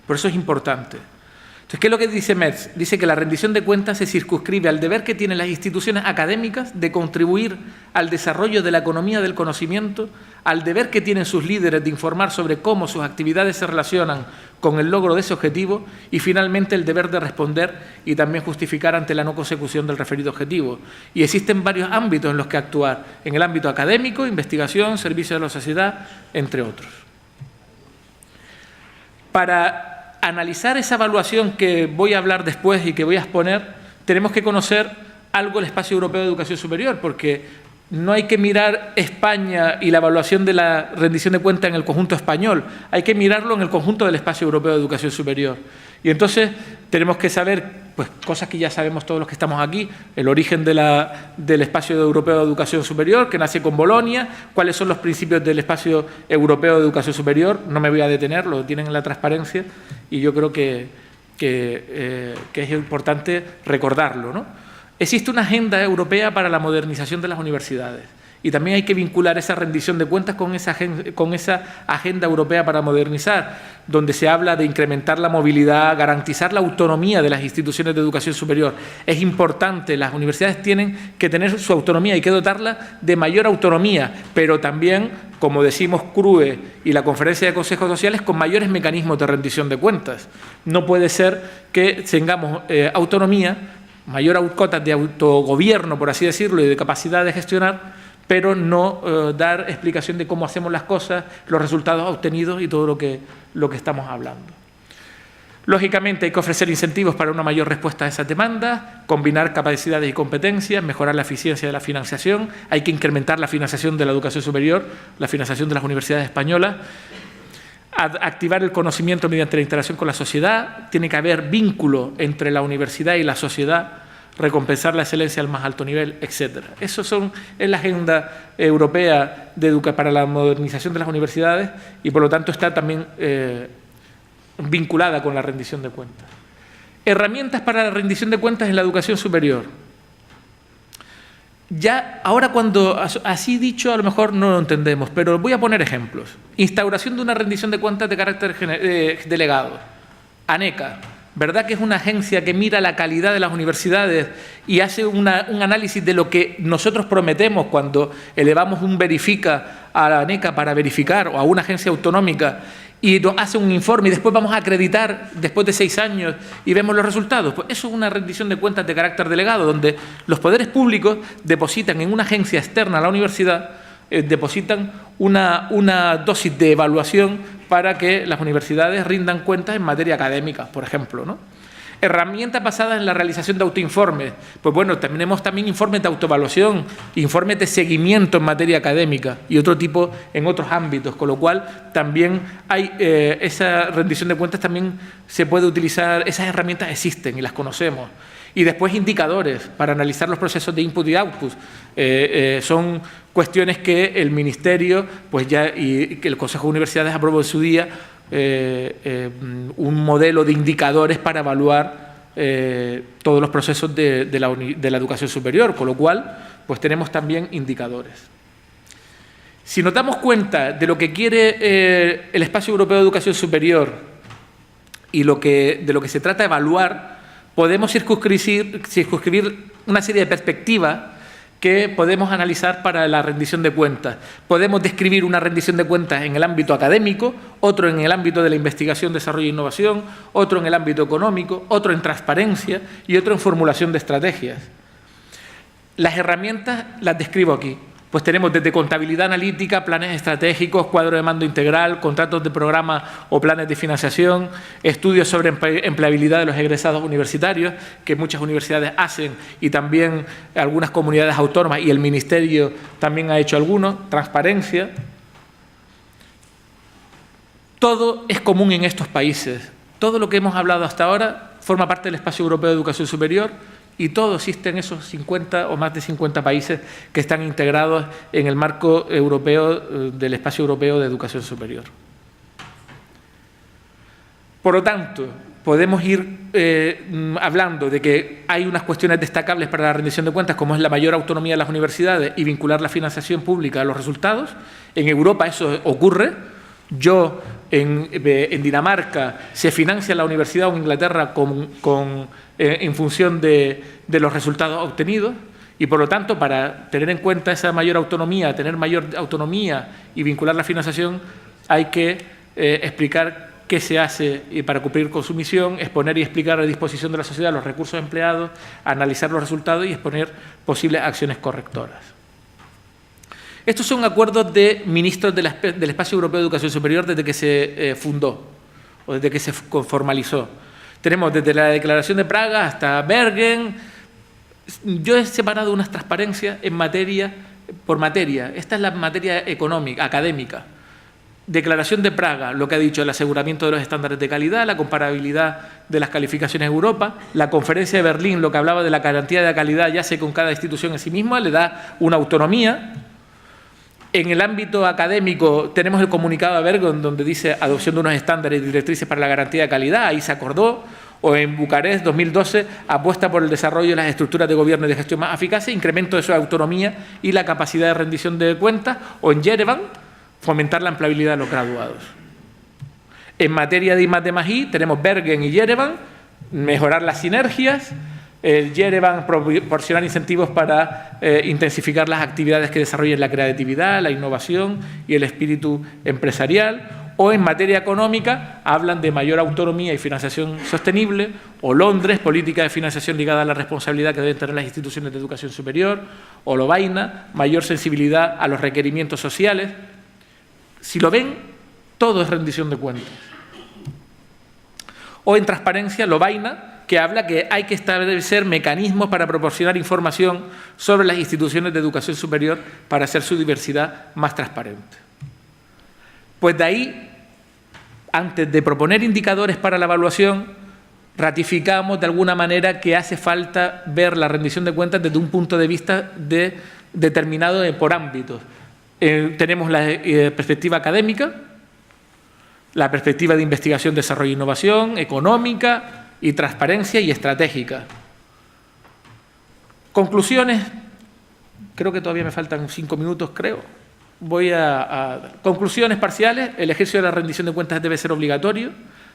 Por eso es importante. Entonces, ¿qué es lo que dice Metz? Dice que la rendición de cuentas se circunscribe al deber que tienen las instituciones académicas de contribuir al desarrollo de la economía del conocimiento, al deber que tienen sus líderes de informar sobre cómo sus actividades se relacionan con el logro de ese objetivo y, finalmente, el deber de responder y también justificar ante la no consecución del referido objetivo. Y existen varios ámbitos en los que actuar, en el ámbito académico, investigación, servicio de la sociedad, entre otros. Para analizar esa evaluación que voy a hablar después y que voy a exponer, tenemos que conocer algo del Espacio Europeo de Educación Superior, porque no hay que mirar España y la evaluación de la rendición de cuentas en el conjunto español, hay que mirarlo en el conjunto del Espacio Europeo de Educación Superior. Y entonces tenemos que saber pues, cosas que ya sabemos todos los que estamos aquí, el origen del Espacio Europeo de Educación Superior, que nace con Bolonia, cuáles son los principios del Espacio Europeo de Educación Superior, no me voy a detener, lo tienen en la transparencia, y yo creo que es importante recordarlo, ¿no? Existe una agenda europea para la modernización de las universidades y también hay que vincular esa rendición de cuentas con esa agenda europea para modernizar, donde se habla de incrementar la movilidad, garantizar la autonomía de las instituciones de educación superior. Es importante, las universidades tienen que tener su autonomía, hay que dotarla de mayor autonomía, pero también, como decimos CRUE y la Conferencia de Consejos Sociales, con mayores mecanismos de rendición de cuentas. No puede ser que tengamos autonomía, mayor cuotas de autogobierno, por así decirlo, y de capacidad de gestionar, pero no dar explicación de cómo hacemos las cosas, los resultados obtenidos y todo lo que estamos hablando. Lógicamente hay que ofrecer incentivos para una mayor respuesta a esas demandas, combinar capacidades y competencias, mejorar la eficiencia de la financiación, hay que incrementar la financiación de la educación superior, la financiación de las universidades españolas, activar el conocimiento mediante la interacción con la sociedad, tiene que haber vínculo entre la universidad y la sociedad, recompensar la excelencia al más alto nivel, etc. Eso es la agenda europea para la modernización de las universidades y por lo tanto está también vinculada con la rendición de cuentas. Herramientas para la rendición de cuentas en la educación superior. Ya ahora cuando así dicho a lo mejor no lo entendemos, pero voy a poner ejemplos. Instauración de una rendición de cuentas de carácter delegado. ANECA, ¿verdad que es una agencia que mira la calidad de las universidades y hace un análisis de lo que nosotros prometemos cuando elevamos un verifica a la ANECA para verificar o a una agencia autonómica y nos hace un informe y después vamos a acreditar después de 6 años y vemos los resultados? Pues eso es una rendición de cuentas de carácter delegado, donde los poderes públicos depositan en una agencia externa a la universidad, depositan una dosis de evaluación para que las universidades rindan cuentas en materia académica, por ejemplo, ¿no? Herramientas basadas en la realización de autoinformes. Pues bueno, tenemos también informes de autoevaluación, informes de seguimiento en materia académica y otro tipo en otros ámbitos, con lo cual también hay esa rendición de cuentas, también se puede utilizar, esas herramientas existen y las conocemos. Y después indicadores para analizar los procesos de input y output. Son cuestiones que el Ministerio y que el Consejo de Universidades aprobó en su día, un modelo de indicadores para evaluar todos los procesos de la educación superior, con lo cual pues tenemos también indicadores. Si nos damos cuenta de lo que quiere el Espacio Europeo de Educación Superior y de lo que se trata de evaluar, podemos circunscribir una serie de perspectivas que podemos analizar para la rendición de cuentas. Podemos describir una rendición de cuentas en el ámbito académico, otro en el ámbito de la investigación, desarrollo e innovación, otro en el ámbito económico, otro en transparencia y otro en formulación de estrategias. Las herramientas las describo aquí. Pues tenemos desde contabilidad analítica, planes estratégicos, cuadro de mando integral, contratos de programa o planes de financiación, estudios sobre empleabilidad de los egresados universitarios, que muchas universidades hacen y también algunas comunidades autónomas y el Ministerio también ha hecho algunos, transparencia. Todo es común en estos países. Todo lo que hemos hablado hasta ahora forma parte del Espacio Europeo de Educación Superior, y todo existe en esos 50 o más de 50 países que están integrados en el marco europeo del Espacio Europeo de Educación Superior. Por lo tanto, podemos ir hablando de que hay unas cuestiones destacables para la rendición de cuentas, como es la mayor autonomía de las universidades y vincular la financiación pública a los resultados. En Europa eso ocurre. En Dinamarca se financia la universidad o en Inglaterra en función de los resultados obtenidos y, por lo tanto, para tener en cuenta esa mayor autonomía, tener mayor autonomía y vincular la financiación, hay que explicar qué se hace para cumplir con su misión, exponer y explicar a disposición de la sociedad los recursos empleados, analizar los resultados y exponer posibles acciones correctoras. Estos son acuerdos de ministros del Espacio Europeo de Educación Superior desde que se fundó o desde que se formalizó. Tenemos desde la Declaración de Praga hasta Bergen. Yo he separado unas transparencias por materia. Esta es la materia económica, académica. Declaración de Praga, lo que ha dicho el aseguramiento de los estándares de calidad, la comparabilidad de las calificaciones en Europa. La Conferencia de Berlín, lo que hablaba de la garantía de calidad, ya sé con cada institución en sí misma, le da una autonomía. En el ámbito académico tenemos el comunicado de Bergen, donde dice adopción de unos estándares y directrices para la garantía de calidad, ahí se acordó. O en Bucarest, 2012, apuesta por el desarrollo de las estructuras de gobierno y de gestión más eficaces, incremento de su autonomía y la capacidad de rendición de cuentas. O en Yerevan, fomentar la empleabilidad de los graduados. En materia de I+D+I tenemos Bergen y Yerevan, mejorar las sinergias. El Yerevan, proporcionar incentivos para intensificar las actividades que desarrollen la creatividad, la innovación y el espíritu empresarial. O en materia económica hablan de mayor autonomía y financiación sostenible, o Londres, política de financiación ligada a la responsabilidad que deben tener las instituciones de educación superior, o Lovaina, mayor sensibilidad a los requerimientos sociales. Si lo ven, todo es rendición de cuentas. O en transparencia, Lovaina, que habla que hay que establecer mecanismos para proporcionar información sobre las instituciones de educación superior para hacer su diversidad más transparente. Pues de ahí, antes de proponer indicadores para la evaluación, ratificamos de alguna manera que hace falta ver la rendición de cuentas desde un punto de vista determinado por ámbitos. Tenemos la perspectiva académica, la perspectiva de investigación, desarrollo e innovación, económica y transparencia y estratégica. Conclusiones, creo que todavía me faltan 5 minutos, creo. Voy a conclusiones parciales. El ejercicio de la rendición de cuentas debe ser obligatorio.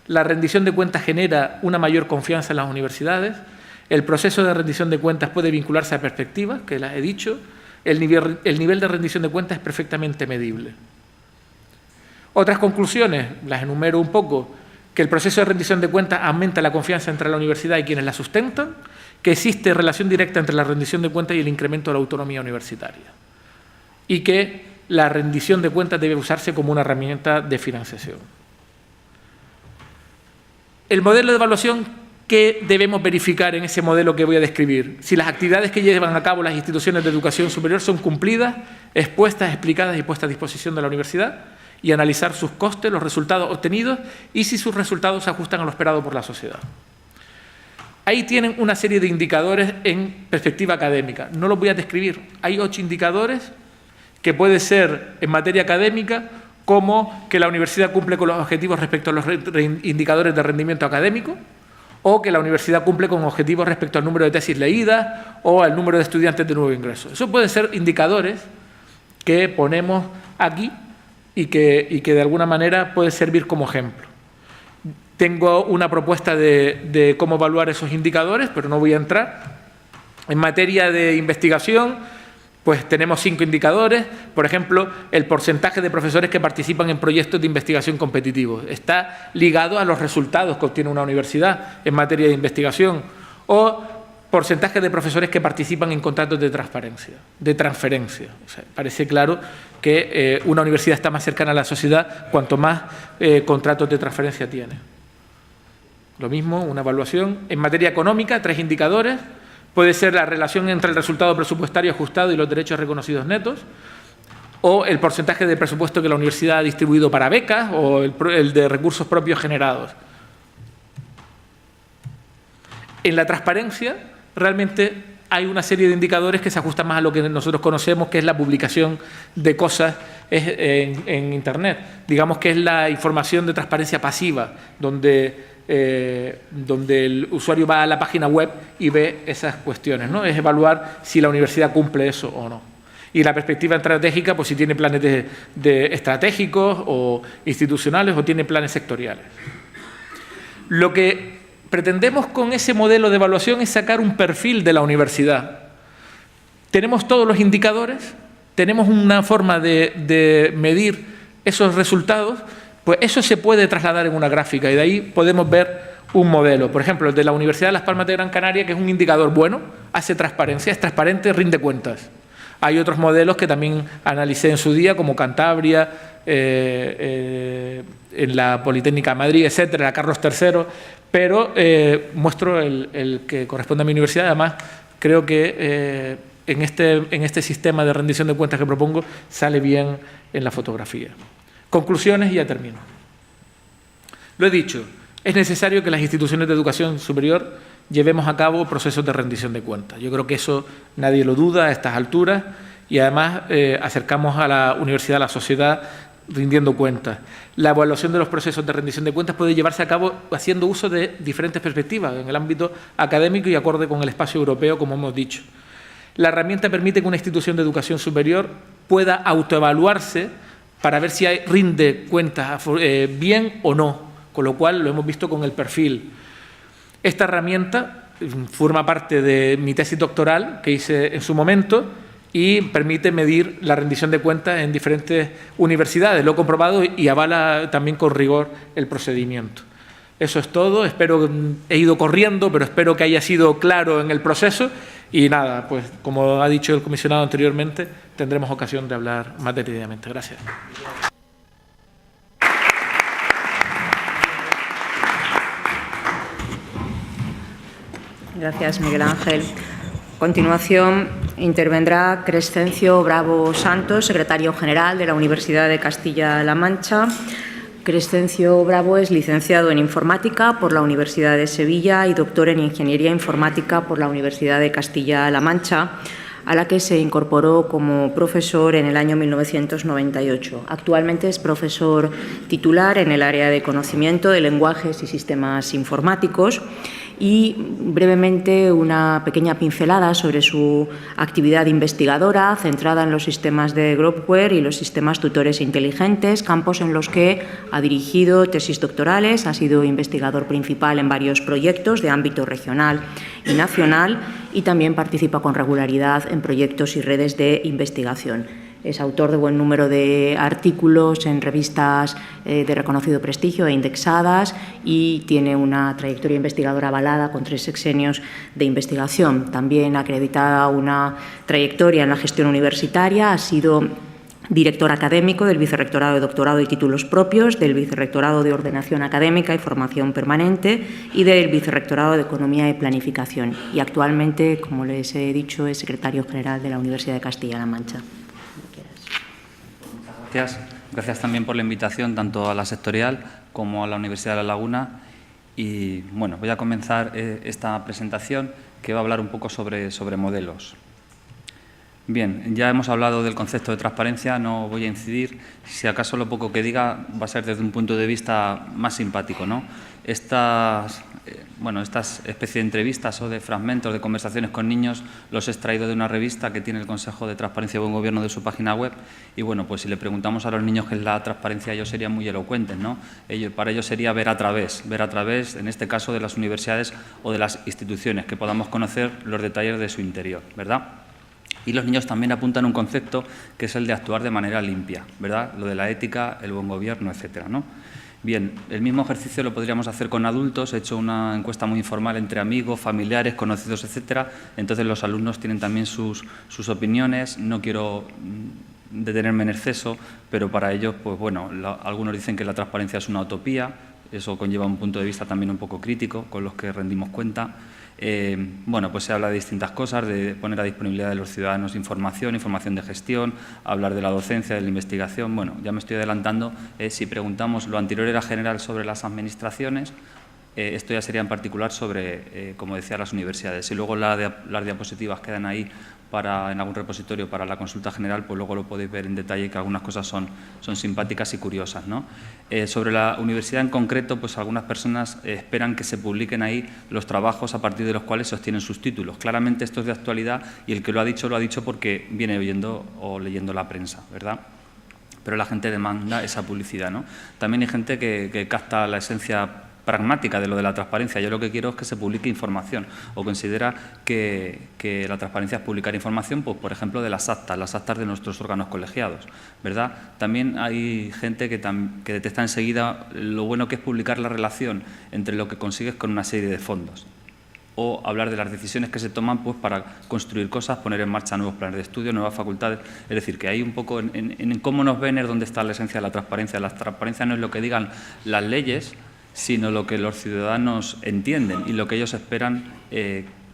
La rendición de cuentas genera una mayor confianza en las universidades. El proceso de rendición de cuentas puede vincularse a perspectivas, que las he dicho. El nivel de rendición de cuentas es perfectamente medible. Otras conclusiones, las enumero un poco, que el proceso de rendición de cuentas aumenta la confianza entre la universidad y quienes la sustentan, que existe relación directa entre la rendición de cuentas y el incremento de la autonomía universitaria, y que la rendición de cuentas debe usarse como una herramienta de financiación. El modelo de evaluación, ¿qué debemos verificar en ese modelo que voy a describir? Si las actividades que llevan a cabo las instituciones de educación superior son cumplidas, expuestas, explicadas y puestas a disposición de la universidad, y analizar sus costes, los resultados obtenidos y si sus resultados se ajustan a lo esperado por la sociedad. Ahí tienen una serie de indicadores en perspectiva académica. No los voy a describir. Hay 8 indicadores que puede ser en materia académica como que la universidad cumple con los objetivos respecto a los indicadores de rendimiento académico, o que la universidad cumple con objetivos respecto al número de tesis leídas o al número de estudiantes de nuevo ingreso. Eso pueden ser indicadores que ponemos aquí y que de alguna manera puede servir como ejemplo. Tengo una propuesta de cómo evaluar esos indicadores, pero no voy a entrar. En materia de investigación, pues tenemos 5 indicadores. Por ejemplo, el porcentaje de profesores que participan en proyectos de investigación competitivos. Está ligado a los resultados que obtiene una universidad en materia de investigación. O porcentaje de profesores que participan en contratos de transferencia. O sea, parece claro que una universidad está más cercana a la sociedad cuanto más contratos de transferencia tiene. Lo mismo, una evaluación. En materia económica, 3 indicadores. Puede ser la relación entre el resultado presupuestario ajustado y los derechos reconocidos netos, o el porcentaje de presupuesto que la universidad ha distribuido para becas, o el de recursos propios generados. En la transparencia, realmente hay una serie de indicadores que se ajustan más a lo que nosotros conocemos, que es la publicación de cosas en Internet. Digamos que es la información de transparencia pasiva, donde el usuario va a la página web y ve esas cuestiones, ¿no? Es evaluar si la universidad cumple eso o no. Y la perspectiva estratégica, pues si tiene planes de estratégicos o institucionales o tiene planes sectoriales. Lo que pretendemos con ese modelo de evaluación es sacar un perfil de la universidad. Tenemos todos los indicadores, tenemos una forma de medir esos resultados, pues eso se puede trasladar en una gráfica y de ahí podemos ver un modelo. Por ejemplo, el de la Universidad de Las Palmas de Gran Canaria, que es un indicador bueno, hace transparencia, es transparente, rinde cuentas. Hay otros modelos que también analicé en su día, como Cantabria, en la Politécnica de Madrid, etcétera, la Carlos III, pero muestro el que corresponde a mi universidad. Además, creo que en este sistema de rendición de cuentas que propongo sale bien en la fotografía. Conclusiones y ya termino. Lo he dicho, es necesario que las instituciones de educación superior llevemos a cabo procesos de rendición de cuentas. Yo creo que eso nadie lo duda a estas alturas y además acercamos a la universidad, a la sociedad, rindiendo cuentas. La evaluación de los procesos de rendición de cuentas puede llevarse a cabo haciendo uso de diferentes perspectivas en el ámbito académico y acorde con el espacio europeo, como hemos dicho. La herramienta permite que una institución de educación superior pueda autoevaluarse para ver si rinde cuentas bien o no, con lo cual lo hemos visto con el perfil. Esta herramienta forma parte de mi tesis doctoral que hice en su momento y permite medir la rendición de cuentas en diferentes universidades. Lo he comprobado y avala también con rigor el procedimiento. Eso es todo. Espero, he ido corriendo, pero espero que haya sido claro en el proceso. Y nada, pues como ha dicho el comisionado anteriormente, tendremos ocasión de hablar más detenidamente. Gracias. Gracias, Miguel Ángel. A continuación, intervendrá Crescencio Bravo Santos, secretario general de la Universidad de Castilla-La Mancha. Crescencio Bravo es licenciado en Informática por la Universidad de Sevilla y doctor en Ingeniería Informática por la Universidad de Castilla-La Mancha, a la que se incorporó como profesor en el año 1998. Actualmente es profesor titular en el área de conocimiento de lenguajes y sistemas informáticos. Y brevemente una pequeña pincelada sobre su actividad investigadora centrada en los sistemas de Gropware y los sistemas tutores inteligentes, campos en los que ha dirigido tesis doctorales, ha sido investigador principal en varios proyectos de ámbito regional y nacional y también participa con regularidad en proyectos y redes de investigación. Es autor de buen número de artículos en revistas de reconocido prestigio e indexadas y tiene una trayectoria investigadora avalada con 3 sexenios de investigación. También acreditada una trayectoria en la gestión universitaria, ha sido director académico del Vicerrectorado de Doctorado y Títulos Propios, del Vicerrectorado de Ordenación Académica y Formación Permanente y del Vicerrectorado de Economía y Planificación. Y actualmente, como les he dicho, es secretario general de la Universidad de Castilla-La Mancha. Gracias también por la invitación tanto a la sectorial como a la Universidad de La Laguna. Y bueno, voy a comenzar esta presentación que va a hablar un poco sobre modelos. Bien, ya hemos hablado del concepto de transparencia, no voy a incidir. Si acaso lo poco que diga va a ser desde un punto de vista más simpático, ¿no? Estas especie de entrevistas o de fragmentos de conversaciones con niños los he extraído de una revista que tiene el Consejo de Transparencia y Buen Gobierno de su página web. Y bueno, pues si le preguntamos a los niños qué es la transparencia, ellos serían muy elocuentes, ¿no? Para ellos sería ver a través, en este caso, de las universidades o de las instituciones, que podamos conocer los detalles de su interior, ¿verdad? Y los niños también apuntan un concepto que es el de actuar de manera limpia, ¿verdad? Lo de la ética, el buen gobierno, etcétera, ¿no? Bien, el mismo ejercicio lo podríamos hacer con adultos. He hecho una encuesta muy informal entre amigos, familiares, conocidos, etcétera. Entonces los alumnos tienen también sus opiniones. No quiero detenerme en exceso, pero para ellos, pues bueno, algunos dicen que la transparencia es una utopía. Eso conlleva un punto de vista también un poco crítico, con los que rendimos cuenta. Bueno, pues se habla de distintas cosas, de poner a disponibilidad de los ciudadanos información de gestión, hablar de la docencia, de la investigación. Bueno, ya me estoy adelantando. Si preguntamos, lo anterior era general sobre las administraciones, esto ya sería en particular sobre, como decía, las universidades. Si luego las diapositivas quedan ahí en algún repositorio para la consulta general, pues luego lo podéis ver en detalle, que algunas cosas son simpáticas y curiosas, ¿no? Sobre la universidad en concreto, pues algunas personas esperan que se publiquen ahí los trabajos a partir de los cuales se obtienen sus títulos. Claramente esto es de actualidad y el que lo ha dicho porque viene oyendo o leyendo la prensa, ¿verdad? Pero la gente demanda esa publicidad, ¿no? También hay gente que capta la esencia pragmática de lo de la transparencia. Yo lo que quiero es que se publique información, o considera que la transparencia es publicar información, pues por ejemplo de las actas de nuestros órganos colegiados, ¿verdad? También hay gente que detecta enseguida lo bueno que es publicar la relación entre lo que consigues con una serie de fondos, o hablar de las decisiones que se toman pues para construir cosas, poner en marcha nuevos planes de estudio, nuevas facultades. Es decir, que hay un poco en cómo nos ven es donde está la esencia de la transparencia. La transparencia no es lo que digan las leyes, sino lo que los ciudadanos entienden y lo que ellos esperan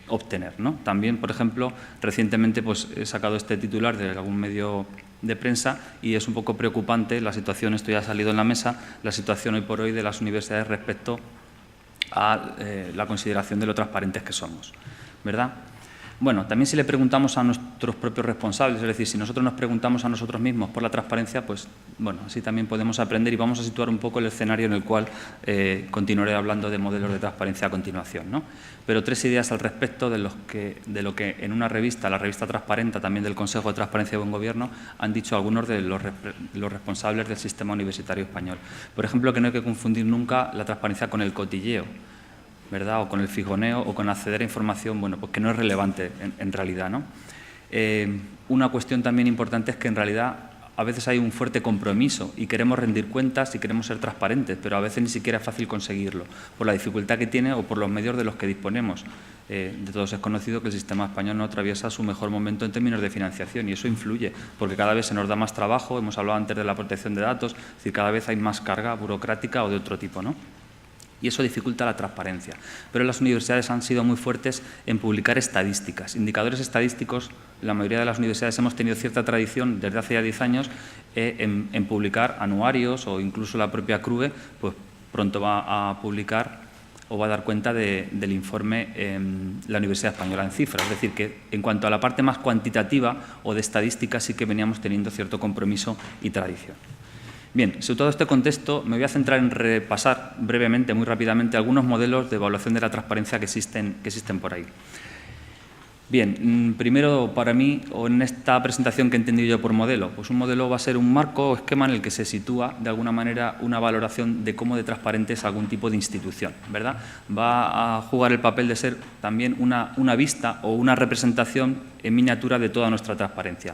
obtener, ¿no? También, por ejemplo, recientemente pues, he sacado este titular de algún medio de prensa y es un poco preocupante la situación, esto ya ha salido en la mesa, la situación hoy por hoy de las universidades respecto a la consideración de lo transparentes que somos, ¿verdad? Bueno, también si le preguntamos a nuestros propios responsables, es decir, si nosotros nos preguntamos a nosotros mismos por la transparencia, pues bueno, así también podemos aprender y vamos a situar un poco el escenario en el cual continuaré hablando de modelos de transparencia a continuación, ¿no? Pero 3 ideas al respecto de lo que en una revista, la revista Transparenta, también del Consejo de Transparencia y Buen Gobierno, han dicho algunos de los responsables del sistema universitario español. Por ejemplo, que no hay que confundir nunca la transparencia con el cotilleo, ¿verdad? O con el fijoneo o con acceder a información, bueno, pues que no es relevante en realidad, ¿no? Una cuestión también importante es que en realidad a veces hay un fuerte compromiso y queremos rendir cuentas y queremos ser transparentes, pero a veces ni siquiera es fácil conseguirlo, por la dificultad que tiene o por los medios de los que disponemos. De todos es conocido que el sistema español no atraviesa su mejor momento en términos de financiación y eso influye, porque cada vez se nos da más trabajo, hemos hablado antes de la protección de datos, es decir, cada vez hay más carga burocrática o de otro tipo, ¿no? Y eso dificulta la transparencia. Pero las universidades han sido muy fuertes en publicar estadísticas, indicadores estadísticos. La mayoría de las universidades hemos tenido cierta tradición desde hace ya 10 años en publicar anuarios o incluso la propia CRUE, pues pronto va a publicar o va a dar cuenta del informe la Universidad Española en cifras. Es decir, que en cuanto a la parte más cuantitativa o de estadística sí que veníamos teniendo cierto compromiso y tradición. Bien, sobre todo este contexto me voy a centrar en repasar brevemente, muy rápidamente, algunos modelos de evaluación de la transparencia que existen por ahí. Bien, primero para mí, o en esta presentación que he entendido yo por modelo, pues un modelo va a ser un marco o esquema en el que se sitúa de alguna manera una valoración de cómo de transparente es algún tipo de institución, ¿verdad? Va a jugar el papel de ser también una vista o una representación en miniatura de toda nuestra transparencia.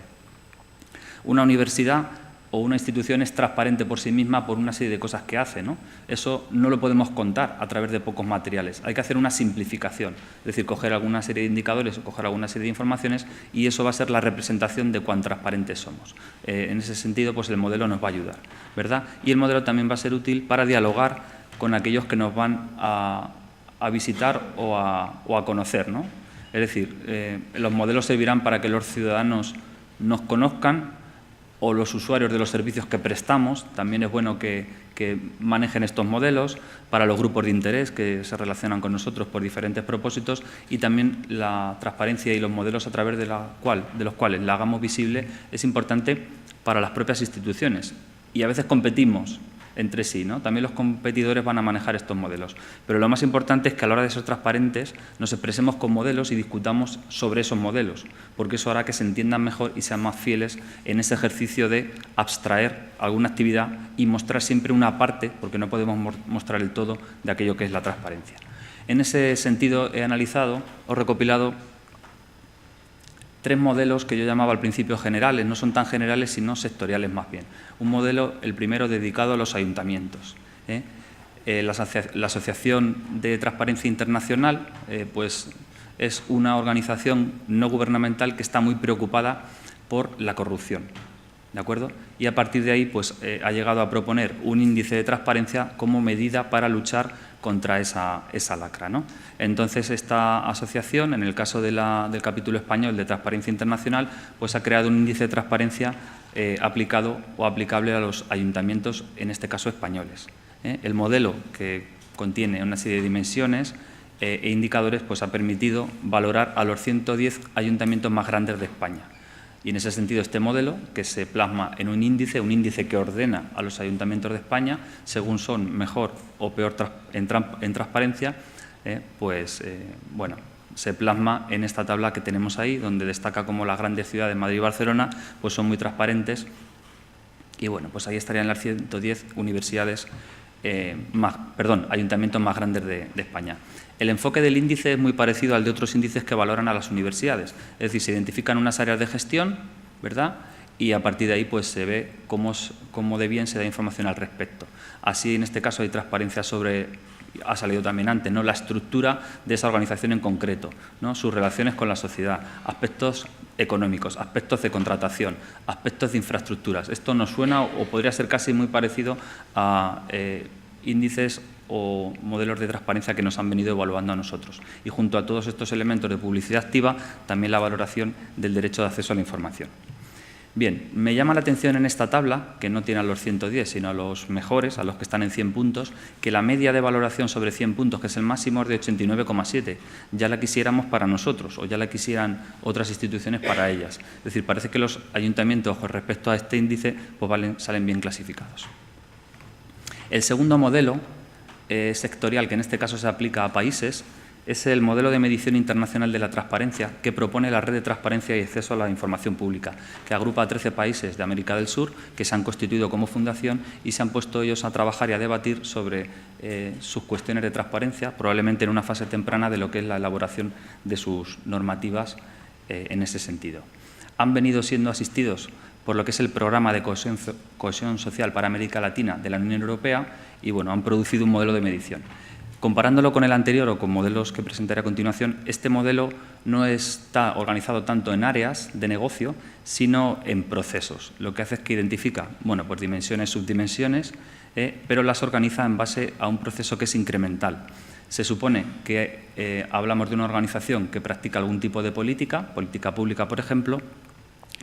Una universidad o una institución es transparente por sí misma por una serie de cosas que hace, ¿no? Eso no lo podemos contar a través de pocos materiales. Hay que hacer una simplificación, es decir, coger alguna serie de indicadores o coger alguna serie de informaciones y eso va a ser la representación de cuán transparentes somos. En ese sentido, pues el modelo nos va a ayudar, ¿verdad? Y el modelo también va a ser útil para dialogar con aquellos que nos van a visitar o a conocer, ¿no? Es decir, los modelos servirán para que los ciudadanos nos conozcan o los usuarios de los servicios que prestamos. También es bueno que manejen estos modelos para los grupos de interés que se relacionan con nosotros por diferentes propósitos y también la transparencia y los modelos a través de los cuales la hagamos visible es importante para las propias instituciones. Y a veces competimos entre sí, ¿no? También los competidores van a manejar estos modelos. Pero lo más importante es que a la hora de ser transparentes nos expresemos con modelos y discutamos sobre esos modelos, porque eso hará que se entiendan mejor y sean más fieles en ese ejercicio de abstraer alguna actividad y mostrar siempre una parte, porque no podemos mostrar el todo de aquello que es la transparencia. En ese sentido he analizado o recopilado 3 modelos que yo llamaba al principio generales, no son tan generales sino sectoriales más bien. Un modelo, el primero, dedicado a los ayuntamientos. La Asociación de Transparencia Internacional pues es una organización no gubernamental que está muy preocupada por la corrupción, ¿de acuerdo? Y a partir de ahí pues, ha llegado a proponer un índice de transparencia como medida para luchar contra esa lacra, ¿no? Entonces, esta asociación, en el caso del capítulo español de Transparencia Internacional, pues ha creado un índice de transparencia aplicado o aplicable a los ayuntamientos, en este caso españoles. El modelo, que contiene una serie de dimensiones e indicadores, pues ha permitido valorar a los 110 ayuntamientos más grandes de España. Y en ese sentido, este modelo, que se plasma en un índice que ordena a los ayuntamientos de España, según son mejor o peor en transparencia, bueno, se plasma en esta tabla que tenemos ahí, donde destaca como las grandes ciudades, Madrid y Barcelona, pues son muy transparentes. Y bueno, pues ahí estarían las 110 ayuntamientos más grandes de España. El enfoque del índice es muy parecido al de otros índices que valoran a las universidades. Es decir, se identifican unas áreas de gestión, ¿verdad? Y a partir de ahí pues, se ve cómo de bien se da información al respecto. Así, en este caso, hay transparencia sobre, ha salido también antes, ¿no?, la estructura de esa organización en concreto, ¿no?, sus relaciones con la sociedad, aspectos económicos, aspectos de contratación, aspectos de infraestructuras. Esto nos suena o podría ser casi muy parecido a índices o modelos de transparencia que nos han venido evaluando a nosotros. Y junto a todos estos elementos de publicidad activa, también la valoración del derecho de acceso a la información. Bien, me llama la atención en esta tabla, que no tiene a los 110, sino a los mejores, a los que están en 100 puntos, que la media de valoración sobre 100 puntos, que es el máximo, es de 89,7. Ya la quisiéramos para nosotros o ya la quisieran otras instituciones para ellas. Es decir, parece que los ayuntamientos, con respecto a este índice, pues salen bien clasificados. El segundo modelo sectorial, que en este caso se aplica a países, es el modelo de medición internacional de la transparencia que propone la Red de Transparencia y Acceso a la Información Pública, que agrupa a 13 países de América del Sur que se han constituido como fundación y se han puesto ellos a trabajar y a debatir sobre sus cuestiones de transparencia, probablemente en una fase temprana de lo que es la elaboración de sus normativas en ese sentido. han venido siendo asistidos por lo que es el Programa de Cohesión Social para América Latina de la Unión Europea y, bueno, han producido un modelo de medición. Comparándolo con el anterior o con modelos que presentaré a continuación, este modelo no está organizado tanto en áreas de negocio, sino en procesos. Lo que hace es que identifica, bueno, pues dimensiones, subdimensiones, pero las organiza en base a un proceso que es incremental. Se supone que hablamos de una organización que practica algún tipo de política pública, por ejemplo,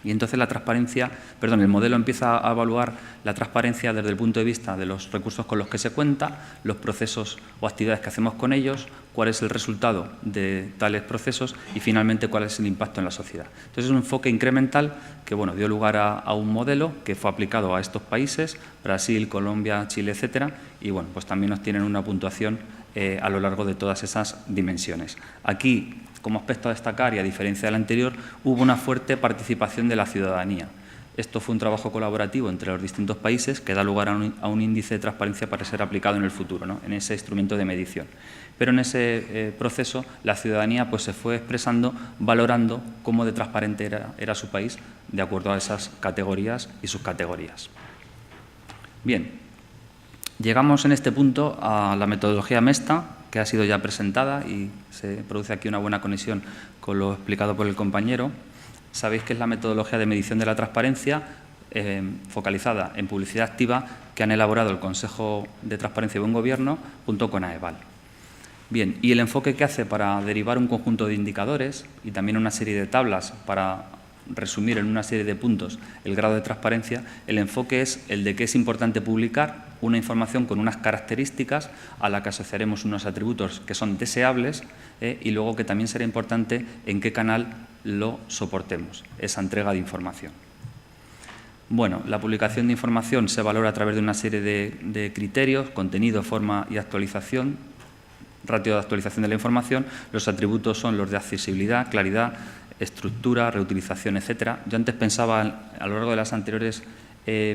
y entonces el modelo empieza a evaluar la transparencia desde el punto de vista de los recursos con los que se cuenta, los procesos o actividades que hacemos con ellos, cuál es el resultado de tales procesos y, finalmente, cuál es el impacto en la sociedad. Entonces, es un enfoque incremental que, bueno, dio lugar a un modelo que fue aplicado a estos países, Brasil, Colombia, Chile, etcétera, y, bueno, pues también nos tienen una puntuación a lo largo de todas esas dimensiones. Aquí, como aspecto a destacar, y a diferencia del anterior, hubo una fuerte participación de la ciudadanía. Esto fue un trabajo colaborativo entre los distintos países que da lugar a un índice de transparencia para ser aplicado en el futuro, ¿no?, en ese instrumento de medición. Pero en ese proceso la ciudadanía, pues, se fue expresando, valorando cómo de transparente era su país de acuerdo a esas categorías y subcategorías. Bien, llegamos en este punto a la metodología MESTA, que ha sido ya presentada y se produce aquí una buena conexión con lo explicado por el compañero. Sabéis que es la metodología de medición de la transparencia focalizada en publicidad activa que han elaborado el Consejo de Transparencia y Buen Gobierno junto con AEVAL. Bien, y el enfoque que hace para derivar un conjunto de indicadores y también una serie de tablas para resumir en una serie de puntos el grado de transparencia, el enfoque es el de que es importante publicar una información con unas características a la que asociaremos unos atributos que son deseables y luego que también será importante en qué canal lo soportemos, esa entrega de información. Bueno, la publicación de información se valora a través de una serie de criterios: contenido, forma y actualización, ratio de actualización de la información. Los atributos son los de accesibilidad, claridad, estructura, reutilización, etcétera. Yo antes pensaba, a lo largo de las anteriores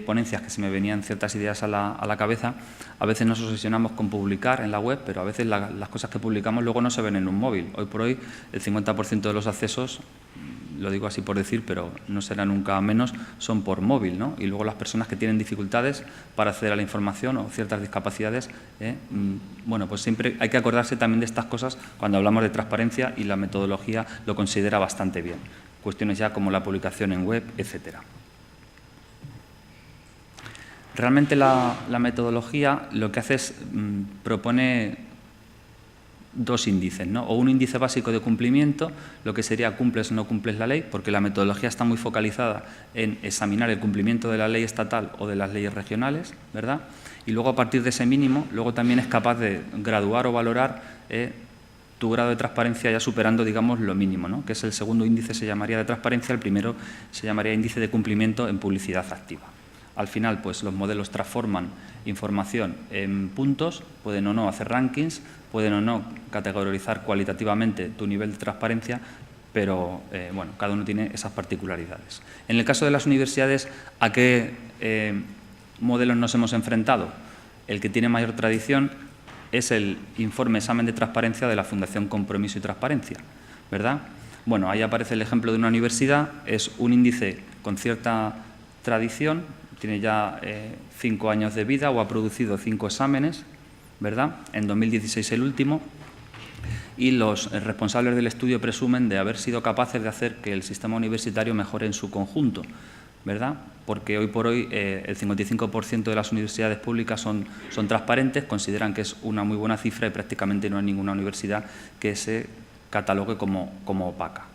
ponencias, que se me venían ciertas ideas a la cabeza. A veces nos obsesionamos con publicar en la web, pero a veces las cosas que publicamos luego no se ven en un móvil. Hoy por hoy el 50% de los accesos, lo digo así por decir, pero no será nunca menos, son por móvil, ¿no? Y luego las personas que tienen dificultades para acceder a la información o ciertas discapacidades, bueno, pues siempre hay que acordarse también de estas cosas cuando hablamos de transparencia, y la metodología lo considera bastante bien. Cuestiones ya como la publicación en web, etcétera. Realmente la metodología lo que hace es propone dos índices, ¿no? O un índice básico de cumplimiento, lo que sería cumples o no cumples la ley, porque la metodología está muy focalizada en examinar el cumplimiento de la ley estatal o de las leyes regionales, ¿verdad? Y luego, a partir de ese mínimo, luego también es capaz de graduar o valorar tu grado de transparencia ya superando, digamos, lo mínimo, ¿no? Que es el segundo índice, se llamaría de transparencia, el primero se llamaría índice de cumplimiento en publicidad activa. Al final, pues los modelos transforman información en puntos, pueden o no hacer rankings, pueden o no categorizar cualitativamente tu nivel de transparencia, pero bueno, cada uno tiene esas particularidades. En el caso de las universidades, ¿a qué modelos nos hemos enfrentado? El que tiene mayor tradición es el informe examen de transparencia de la Fundación Compromiso y Transparencia, ¿verdad? Bueno, ahí aparece el ejemplo de una universidad, es un índice con cierta tradición, tiene ya 5 años de vida o ha producido 5 exámenes, ¿verdad? En 2016 el último, y los responsables del estudio presumen de haber sido capaces de hacer que el sistema universitario mejore en su conjunto, ¿verdad? Porque hoy por hoy el 55% de las universidades públicas son transparentes, consideran que es una muy buena cifra y prácticamente no hay ninguna universidad que se catalogue como opaca.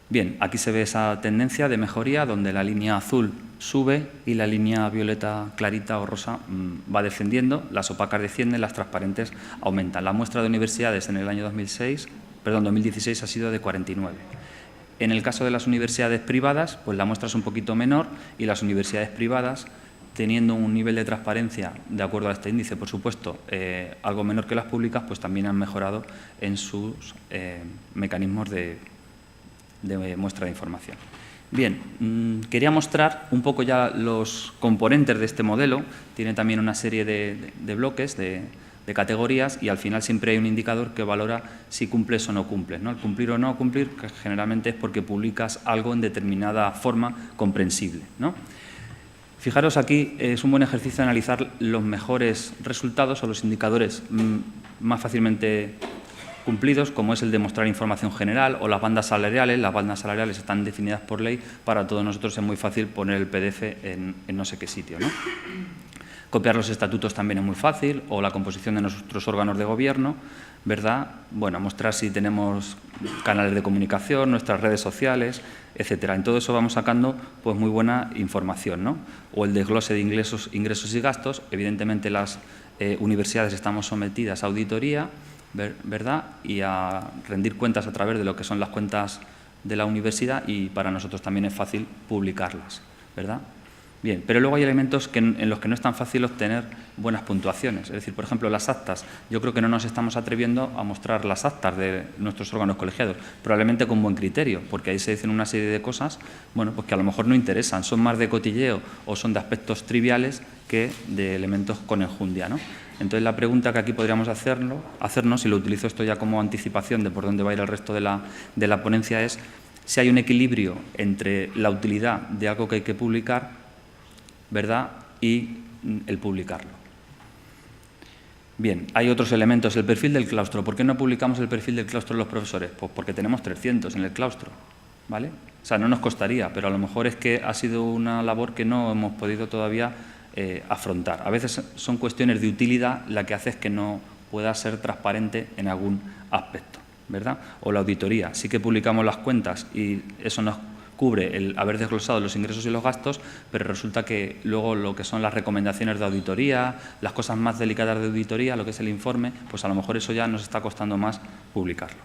Bien, aquí se ve esa tendencia de mejoría donde la línea azul sube y la línea violeta clarita o rosa va descendiendo, las opacas descienden, las transparentes aumentan. La muestra de universidades en el año 2016 ha sido de 49. En el caso de las universidades privadas, pues la muestra es un poquito menor y las universidades privadas, teniendo un nivel de transparencia, de acuerdo a este índice, por supuesto, algo menor que las públicas, pues también han mejorado en sus mecanismos de muestra de información. Bien, quería mostrar un poco ya los componentes de este modelo. Tiene también una serie de bloques, de de categorías y al final siempre hay un indicador que valora si cumples o no cumples, ¿no? El cumplir o no cumplir, que generalmente es porque publicas algo en determinada forma comprensible, ¿no? Fijaros aquí, es un buen ejercicio analizar los mejores resultados o los indicadores más fácilmente cumplidos, como es el de mostrar información general o las bandas salariales. Las bandas salariales están definidas por ley. Para todos nosotros es muy fácil poner el PDF en no sé qué sitio, ¿no? Copiar los estatutos también es muy fácil, o la composición de nuestros órganos de gobierno, ¿verdad? Bueno, mostrar si tenemos canales de comunicación, nuestras redes sociales, etcétera. En todo eso vamos sacando pues muy buena información, ¿no? O el desglose de ingresos y gastos. Evidentemente las universidades estamos sometidas a auditoría, ¿verdad? Y a rendir cuentas a través de lo que son las cuentas de la universidad, y para nosotros también es fácil publicarlas, ¿verdad? Bien, pero luego hay elementos en los que no es tan fácil obtener buenas puntuaciones. Es decir, por ejemplo, las actas. Yo creo que no nos estamos atreviendo a mostrar las actas de nuestros órganos colegiados, probablemente con buen criterio, porque ahí se dicen una serie de cosas, bueno, pues que a lo mejor no interesan, son más de cotilleo o son de aspectos triviales que de elementos con enjundia, ¿no? Entonces, la pregunta que aquí podríamos hacernos, y lo utilizo esto ya como anticipación de por dónde va a ir el resto de la ponencia, es si hay un equilibrio entre la utilidad de algo que hay que publicar, ¿verdad?, y el publicarlo. Bien, hay otros elementos. El perfil del claustro. ¿Por qué no publicamos el perfil del claustro los profesores? Pues porque tenemos 300 en el claustro, ¿vale? O sea, no nos costaría, pero a lo mejor es que ha sido una labor que no hemos podido todavía afrontar. A veces son cuestiones de utilidad la que hace es que no pueda ser transparente en algún aspecto, ¿verdad? O la auditoría. Sí que publicamos las cuentas y eso nos cubre el haber desglosado los ingresos y los gastos, pero resulta que luego lo que son las recomendaciones de auditoría, las cosas más delicadas de auditoría, lo que es el informe, pues a lo mejor eso ya nos está costando más publicarlo.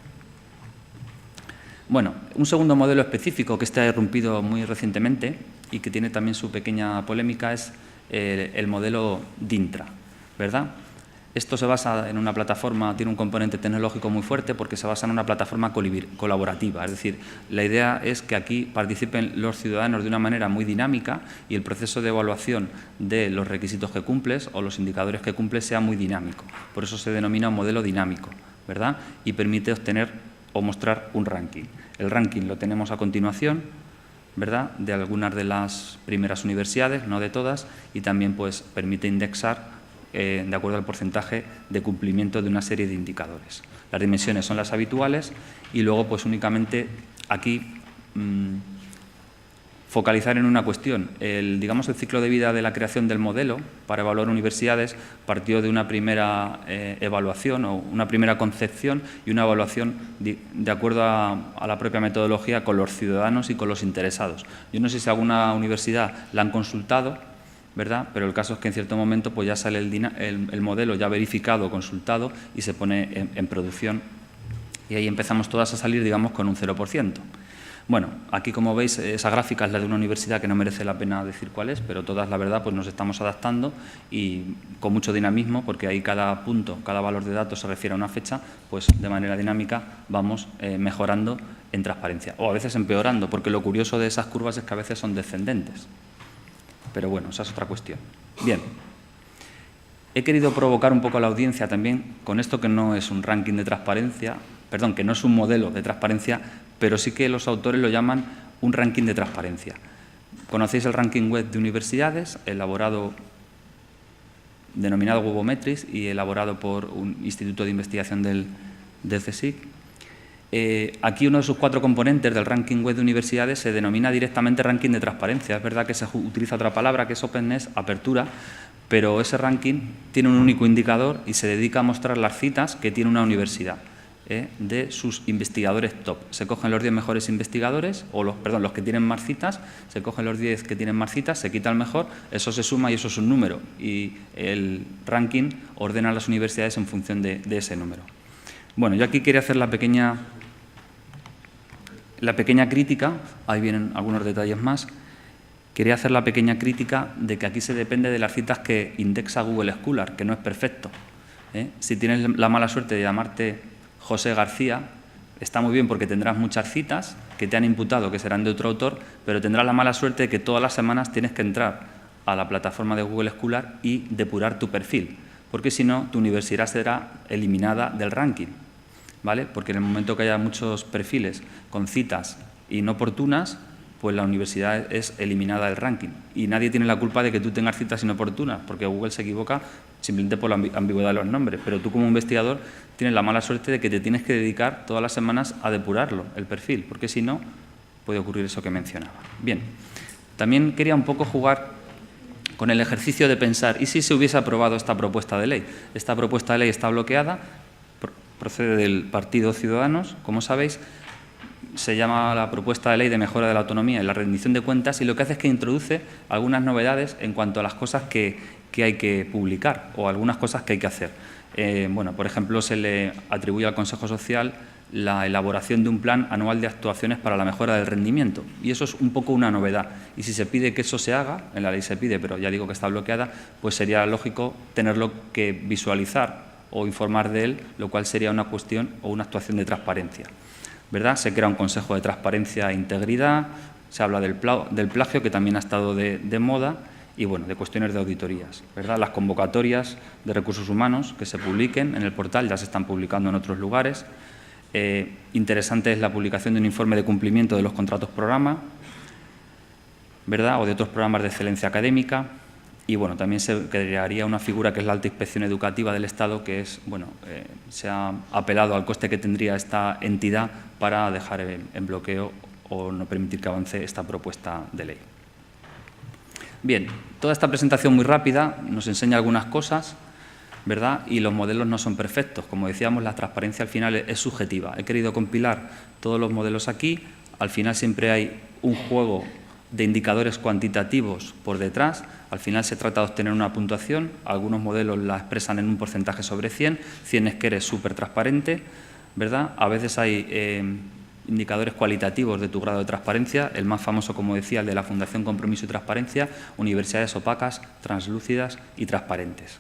Bueno, un segundo modelo específico que está irrumpido muy recientemente y que tiene también su pequeña polémica es el modelo DINTRA, ¿verdad? Esto se basa en una plataforma, tiene un componente tecnológico muy fuerte porque se basa en una plataforma colaborativa. Es decir, la idea es que aquí participen los ciudadanos de una manera muy dinámica y el proceso de evaluación de los requisitos que cumples o los indicadores que cumples sea muy dinámico. Por eso se denomina un modelo dinámico, ¿verdad? Y permite obtener o mostrar un ranking. El ranking lo tenemos a continuación, ¿verdad?, de algunas de las primeras universidades, no de todas, y también pues permite indexar de acuerdo al porcentaje de cumplimiento de una serie de indicadores. Las dimensiones son las habituales y luego pues únicamente aquí focalizar en una cuestión. Digamos el ciclo de vida de la creación del modelo para evaluar universidades partió de una primera evaluación o una primera concepción y una evaluación de acuerdo a la propia metodología con los ciudadanos y con los interesados. Yo no sé si alguna universidad la han consultado, ¿verdad? Pero el caso es que en cierto momento pues ya sale el modelo ya verificado, consultado y se pone en producción y ahí empezamos todas a salir, digamos, con un 0%. Bueno, aquí como veis esa gráfica es la de una universidad que no merece la pena decir cuál es, pero todas la verdad pues nos estamos adaptando y con mucho dinamismo porque ahí cada punto, cada valor de datos se refiere a una fecha, pues de manera dinámica vamos mejorando en transparencia o a veces empeorando porque lo curioso de esas curvas es que a veces son descendentes. Pero bueno, esa es otra cuestión. Bien, he querido provocar un poco a la audiencia también con esto que no es un ranking de transparencia, perdón, que no es un modelo de transparencia, pero sí que los autores lo llaman un ranking de transparencia. Conocéis el ranking web de universidades, denominado Webometrics y elaborado por un instituto de investigación del CSIC. Aquí uno de sus 4 componentes del ranking web de universidades se denomina directamente ranking de transparencia. Es verdad que se utiliza otra palabra que es openness, apertura, pero ese ranking tiene un único indicador y se dedica a mostrar las citas que tiene una universidad de sus investigadores top. Se cogen los 10 mejores investigadores, o los que tienen más citas, se cogen los 10 que tienen más citas, se quita el mejor, eso se suma y eso es un número. Y el ranking ordena a las universidades en función de ese número. Bueno, yo aquí quería hacer la pequeña crítica, ahí vienen algunos detalles más, quería hacer la pequeña crítica de que aquí se depende de las citas que indexa Google Scholar, que no es perfecto. Si tienes la mala suerte de llamarte José García, está muy bien porque tendrás muchas citas que te han imputado que serán de otro autor, pero tendrás la mala suerte de que todas las semanas tienes que entrar a la plataforma de Google Scholar y depurar tu perfil, porque si no, tu universidad será eliminada del ranking, ¿vale? Porque en el momento que haya muchos perfiles con citas inoportunas, pues la universidad es eliminada del ranking. Y nadie tiene la culpa de que tú tengas citas inoportunas, porque Google se equivoca simplemente por la ambigüedad de los nombres. Pero tú, como investigador, tienes la mala suerte de que te tienes que dedicar todas las semanas a depurarlo, el perfil, porque si no, puede ocurrir eso que mencionaba. Bien, también quería un poco jugar con el ejercicio de pensar, ¿y si se hubiese aprobado esta propuesta de ley? Esta propuesta de ley está bloqueada, procede del Partido Ciudadanos, como sabéis, se llama la propuesta de ley de mejora de la autonomía y la rendición de cuentas, y lo que hace es que introduce algunas novedades en cuanto a las cosas que hay que publicar o algunas cosas que hay que hacer. Bueno, por ejemplo, se le atribuye al Consejo Social la elaboración de un plan anual de actuaciones para la mejora del rendimiento, y eso es un poco una novedad. Y si se pide que eso se haga, en la ley se pide, pero ya digo que está bloqueada, pues sería lógico tenerlo que visualizar o informar de él, lo cual sería una cuestión o una actuación de transparencia, ¿verdad? Se crea un Consejo de Transparencia e Integridad, se habla del plagio, que también ha estado de moda, y bueno, de cuestiones de auditorías, ¿verdad? Las convocatorias de recursos humanos que se publiquen en el portal, ya se están publicando en otros lugares. Interesante es la publicación de un informe de cumplimiento de los contratos programa, ¿verdad? O de otros programas de excelencia académica. Y bueno, también se crearía una figura que es la alta inspección educativa del Estado, que es, bueno, se ha apelado al coste que tendría esta entidad para dejar en bloqueo o no permitir que avance esta propuesta de ley. Bien, toda esta presentación muy rápida nos enseña algunas cosas, ¿verdad? Y los modelos no son perfectos. Como decíamos, la transparencia al final es subjetiva. He querido compilar todos los modelos aquí. Al final siempre hay un juego de indicadores cuantitativos por detrás. Al final se trata de obtener una puntuación. Algunos modelos la expresan en un porcentaje sobre 100. 100 es que eres súper transparente, ¿verdad? A veces hay indicadores cualitativos de tu grado de transparencia. El más famoso, como decía, el de la Fundación Compromiso y Transparencia, universidades opacas, translúcidas y transparentes.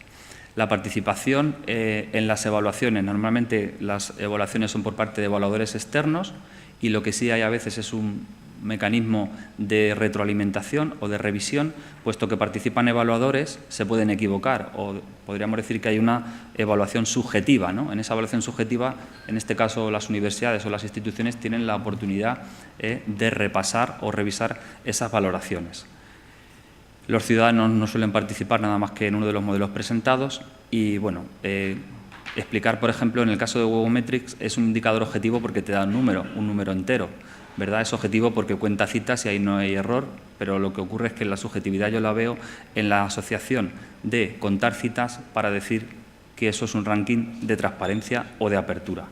La participación en las evaluaciones. Normalmente las evaluaciones son por parte de evaluadores externos, y lo que sí hay a veces es un mecanismo de retroalimentación o de revisión, puesto que participan evaluadores, se pueden equivocar, o podríamos decir que hay una evaluación subjetiva, ¿no? En esa evaluación subjetiva, en este caso las universidades o las instituciones tienen la oportunidad de repasar o revisar esas valoraciones. Los ciudadanos no suelen participar nada más que en uno de los modelos presentados, y bueno, explicar, por ejemplo, en el caso de Webometrics es un indicador objetivo porque te da un número entero, ¿verdad? Es objetivo porque cuenta citas y ahí no hay error, pero lo que ocurre es que la subjetividad yo la veo en la asociación de contar citas para decir que eso es un ranking de transparencia o de apertura.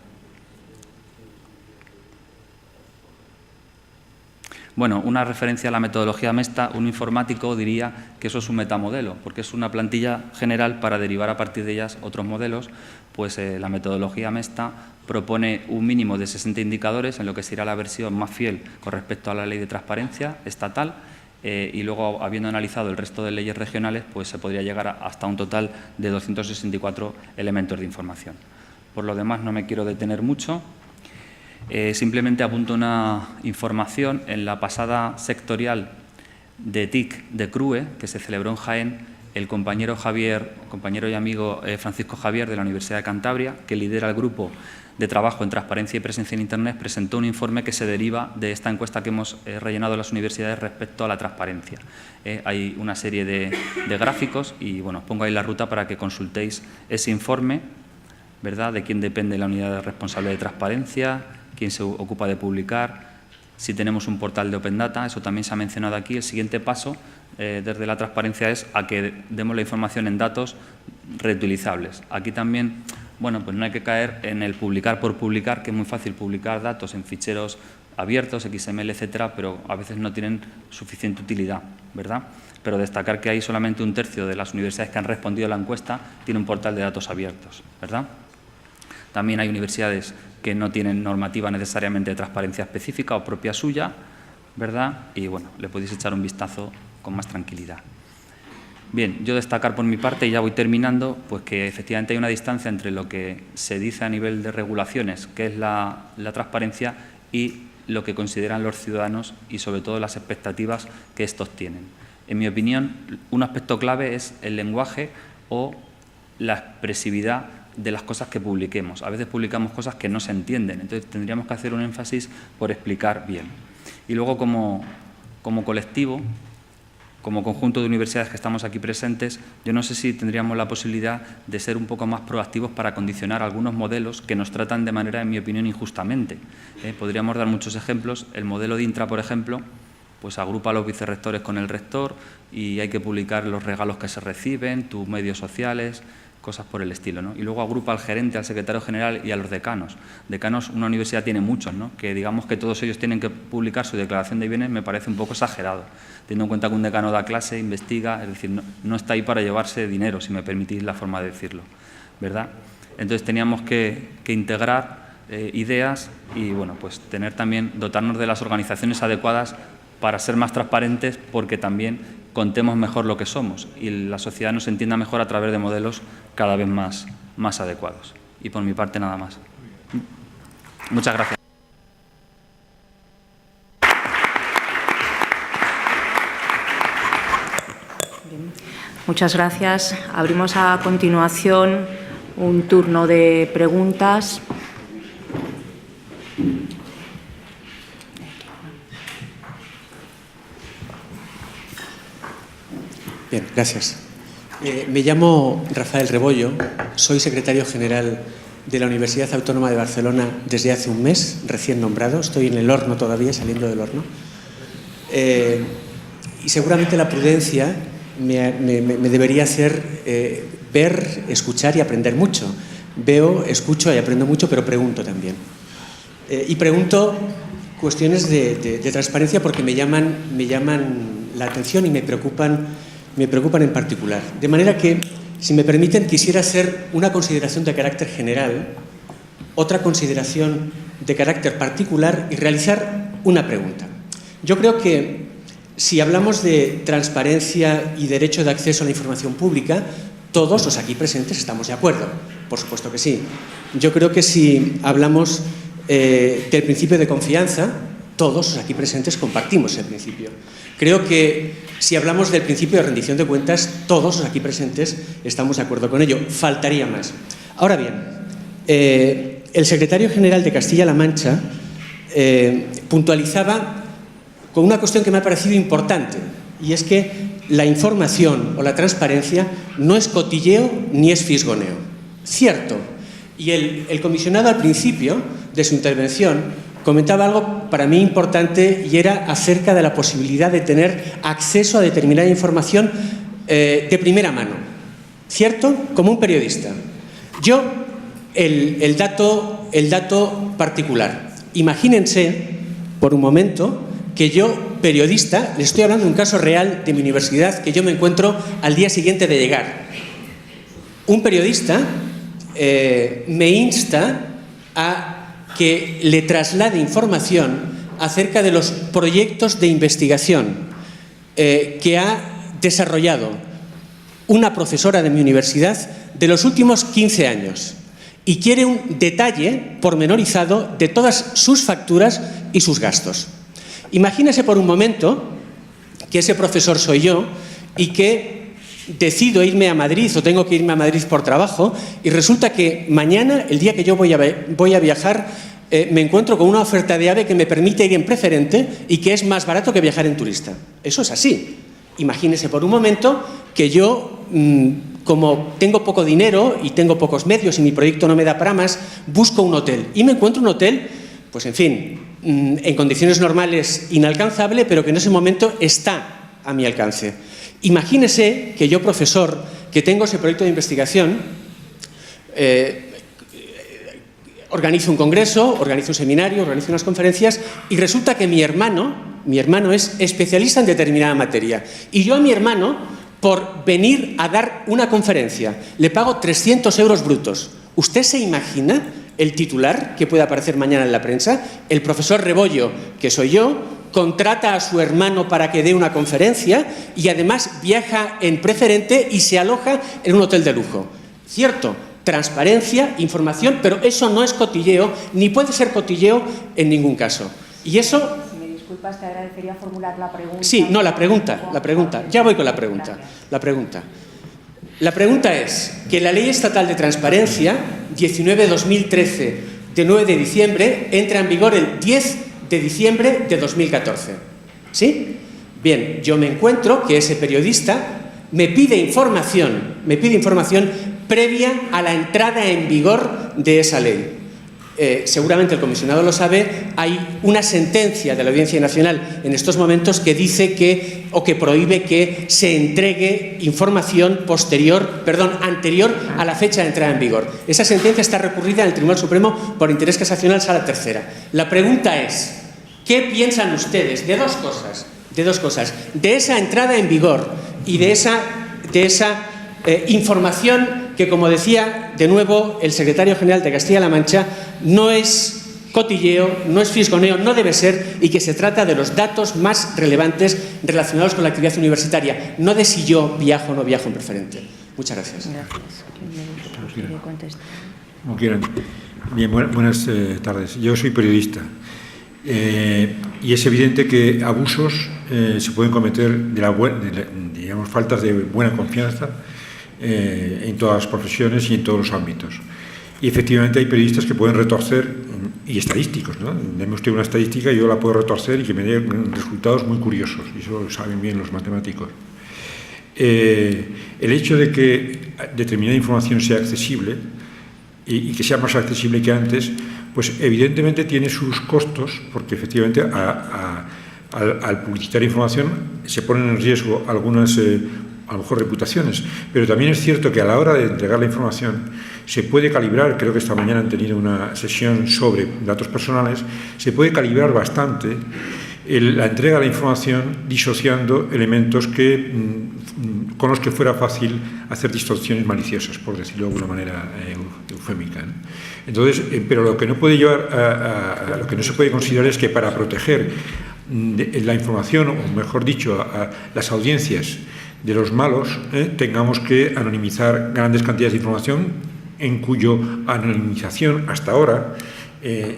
Bueno, una referencia a la metodología Mesta, un informático diría que eso es un metamodelo, porque es una plantilla general para derivar a partir de ellas otros modelos. Pues la metodología Mesta propone un mínimo de 60 indicadores en lo que será la versión más fiel con respecto a la ley de transparencia estatal, y luego, habiendo analizado el resto de leyes regionales, pues se podría llegar hasta un total de 264 elementos de información. Por lo demás, no me quiero detener mucho. Simplemente apunto una información. En la pasada sectorial de TIC de CRUE, que se celebró en Jaén, el compañero y amigo Francisco Javier, de la Universidad de Cantabria, que lidera el grupo de trabajo en transparencia y presencia en Internet, presentó un informe que se deriva de esta encuesta que hemos rellenado las universidades respecto a la transparencia. Hay una serie de gráficos y bueno, os pongo ahí la ruta para que consultéis ese informe, ¿verdad? De quién depende la unidad responsable de transparencia, quién se ocupa de publicar, si tenemos un portal de Open Data, eso también se ha mencionado aquí. El siguiente paso desde la transparencia es a que demos la información en datos reutilizables. Aquí también, bueno, pues no hay que caer en el publicar por publicar, que es muy fácil publicar datos en ficheros abiertos, XML, etcétera, pero a veces no tienen suficiente utilidad, ¿verdad? Pero destacar que hay solamente un tercio de las universidades que han respondido a la encuesta tiene un portal de datos abiertos, ¿verdad? También hay universidades que no tienen normativa necesariamente de transparencia específica o propia suya, ¿verdad? Y bueno, le podéis echar un vistazo con más tranquilidad. Bien, yo destacar por mi parte, y ya voy terminando, pues que efectivamente hay una distancia entre lo que se dice a nivel de regulaciones, que es la transparencia, y lo que consideran los ciudadanos y sobre todo las expectativas que estos tienen. En mi opinión, un aspecto clave es el lenguaje o la expresividad de las cosas que publiquemos. A veces publicamos cosas que no se entienden, entonces tendríamos que hacer un énfasis por explicar bien. Y luego, como colectivo, como conjunto de universidades que estamos aquí presentes, yo no sé si tendríamos la posibilidad de ser un poco más proactivos para condicionar algunos modelos que nos tratan de manera, en mi opinión, injustamente. Podríamos dar muchos ejemplos. El modelo de Intra, por ejemplo, pues agrupa a los vicerrectores con el rector y hay que publicar los regalos que se reciben, tus medios sociales, cosas por el estilo, ¿no? Y luego agrupa al gerente, al secretario general y a los decanos. Decanos, una universidad tiene muchos, ¿no? Que digamos que todos ellos tienen que publicar su declaración de bienes me parece un poco exagerado, teniendo en cuenta que un decano da clase, investiga, es decir, no está ahí para llevarse dinero, si me permitís la forma de decirlo, ¿verdad? Entonces teníamos que integrar ideas y, bueno, pues tener también, dotarnos de las organizaciones adecuadas para ser más transparentes, porque también contemos mejor lo que somos y la sociedad nos entienda mejor a través de modelos cada vez más adecuados. Y por mi parte nada más. Muchas gracias. Bien. Muchas gracias. Abrimos a continuación un turno de preguntas. Bien, gracias. Me llamo Rafael Rebollo, soy secretario general de la Universidad Autónoma de Barcelona desde hace un mes, recién nombrado, estoy en el horno todavía, saliendo del horno. Y seguramente la prudencia me debería hacer ver, escuchar y aprender mucho. Veo, escucho y aprendo mucho, pero pregunto también. Y pregunto cuestiones de transparencia porque me llaman la atención y me preocupan en particular. De manera que, si me permiten, quisiera hacer una consideración de carácter general, otra consideración de carácter particular y realizar una pregunta. Yo creo que si hablamos de transparencia y derecho de acceso a la información pública, todos los aquí presentes estamos de acuerdo. Por supuesto que sí. Yo creo que si hablamos del principio de confianza, todos los aquí presentes compartimos ese principio. Creo que si hablamos del principio de rendición de cuentas, todos los aquí presentes estamos de acuerdo con ello. Faltaría más. Ahora bien, el secretario general de Castilla-La Mancha puntualizaba con una cuestión que me ha parecido importante, y es que la información o la transparencia no es cotilleo ni es fisgoneo. Cierto. Y el comisionado al principio de su intervención comentaba algo para mí importante y era acerca de la posibilidad de tener acceso a determinada información de primera mano. ¿Cierto? Como un periodista. Yo, el dato particular. Imagínense, por un momento, que yo, periodista, les estoy hablando de un caso real de mi universidad que yo me encuentro al día siguiente de llegar. Un periodista me insta a que le traslade información acerca de los proyectos de investigación que ha desarrollado una profesora de mi universidad de los últimos 15 años y quiere un detalle pormenorizado de todas sus facturas y sus gastos. Imagínese por un momento que ese profesor soy yo y que decido irme a Madrid o tengo que irme a Madrid por trabajo y resulta que mañana, el día que yo voy a viajar, me encuentro con una oferta de AVE que me permite ir en preferente y que es más barato que viajar en turista. Eso es así. Imagínese por un momento que yo, como tengo poco dinero y tengo pocos medios y mi proyecto no me da para más, busco un hotel y me encuentro un hotel, pues en fin, en condiciones normales inalcanzable, pero que en ese momento está a mi alcance. Imagínese que yo, profesor, que tengo ese proyecto de investigación, organizo un congreso, organizo un seminario, organizo unas conferencias y resulta que mi hermano es especialista en determinada materia. Y yo a mi hermano, por venir a dar una conferencia, le pago 300 euros brutos. ¿Usted se imagina el titular que puede aparecer mañana en la prensa? El profesor Rebollo, que soy yo, contrata a su hermano para que dé una conferencia y además viaja en preferente y se aloja en un hotel de lujo. Cierto, transparencia, información, pero eso no es cotilleo, ni puede ser cotilleo en ningún caso. Y eso... Si me disculpas, te agradecería formular la pregunta. Sí, no, la pregunta. Ya voy con la pregunta. La pregunta. La pregunta es que la Ley Estatal de Transparencia 19/2013 de 9 de diciembre entra en vigor el 10 de diciembre de 2014. ¿Sí? Bien, yo me encuentro que ese periodista me pide información previa a la entrada en vigor de esa ley. Seguramente el comisionado lo sabe, hay una sentencia de la Audiencia Nacional en estos momentos que dice que prohíbe que se entregue información anterior a la fecha de entrada en vigor. Esa sentencia está recurrida en el Tribunal Supremo por interés casacional sala tercera. La pregunta es, ¿qué piensan ustedes de dos cosas? De esa entrada en vigor y de esa información que, como decía de nuevo el secretario general de Castilla-La Mancha, no es cotilleo, no es fisgoneo, no debe ser, y que se trata de los datos más relevantes relacionados con la actividad universitaria, no de si yo viajo o no viajo en preferente. Muchas gracias. Como quieran. Bien, buenas tardes. Yo soy periodista y es evidente que abusos se pueden cometer digamos, faltas de buena confianza en todas las profesiones y en todos los ámbitos. Y efectivamente hay periodistas que pueden retorcer, y estadísticos, ¿no? Deme usted una estadística y yo la puedo retorcer y que me dé resultados muy curiosos, y eso lo saben bien los matemáticos. El hecho de que determinada información sea accesible y que sea más accesible que antes, pues evidentemente tiene sus costos, porque efectivamente al publicitar información se ponen en riesgo algunas a lo mejor reputaciones, pero también es cierto que a la hora de entregar la información se puede calibrar, creo que esta mañana han tenido una sesión sobre datos personales, se puede calibrar bastante la entrega de la información disociando elementos con los que fuera fácil hacer distorsiones maliciosas, por decirlo de alguna manera eufémica, ¿no? Entonces, pero lo que no puede llevar lo que no se puede considerar es que para proteger la información, o mejor dicho, a las audiencias de los malos, tengamos que anonimizar grandes cantidades de información en cuyo anonimización hasta ahora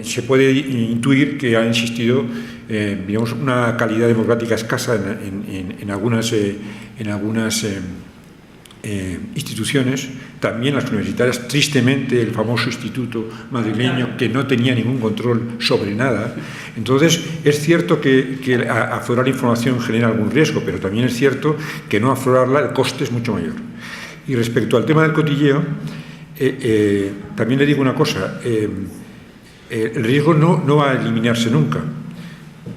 se puede intuir que ha existido digamos, una calidad democrática escasa en algunas instituciones, también las universitarias, tristemente el famoso instituto madrileño que no tenía ningún control sobre nada. Entonces es cierto que aflorar información genera algún riesgo, pero también es cierto que no aflorarla el coste es mucho mayor. Y respecto al tema del cotilleo, también le digo una cosa, el riesgo no va a eliminarse nunca.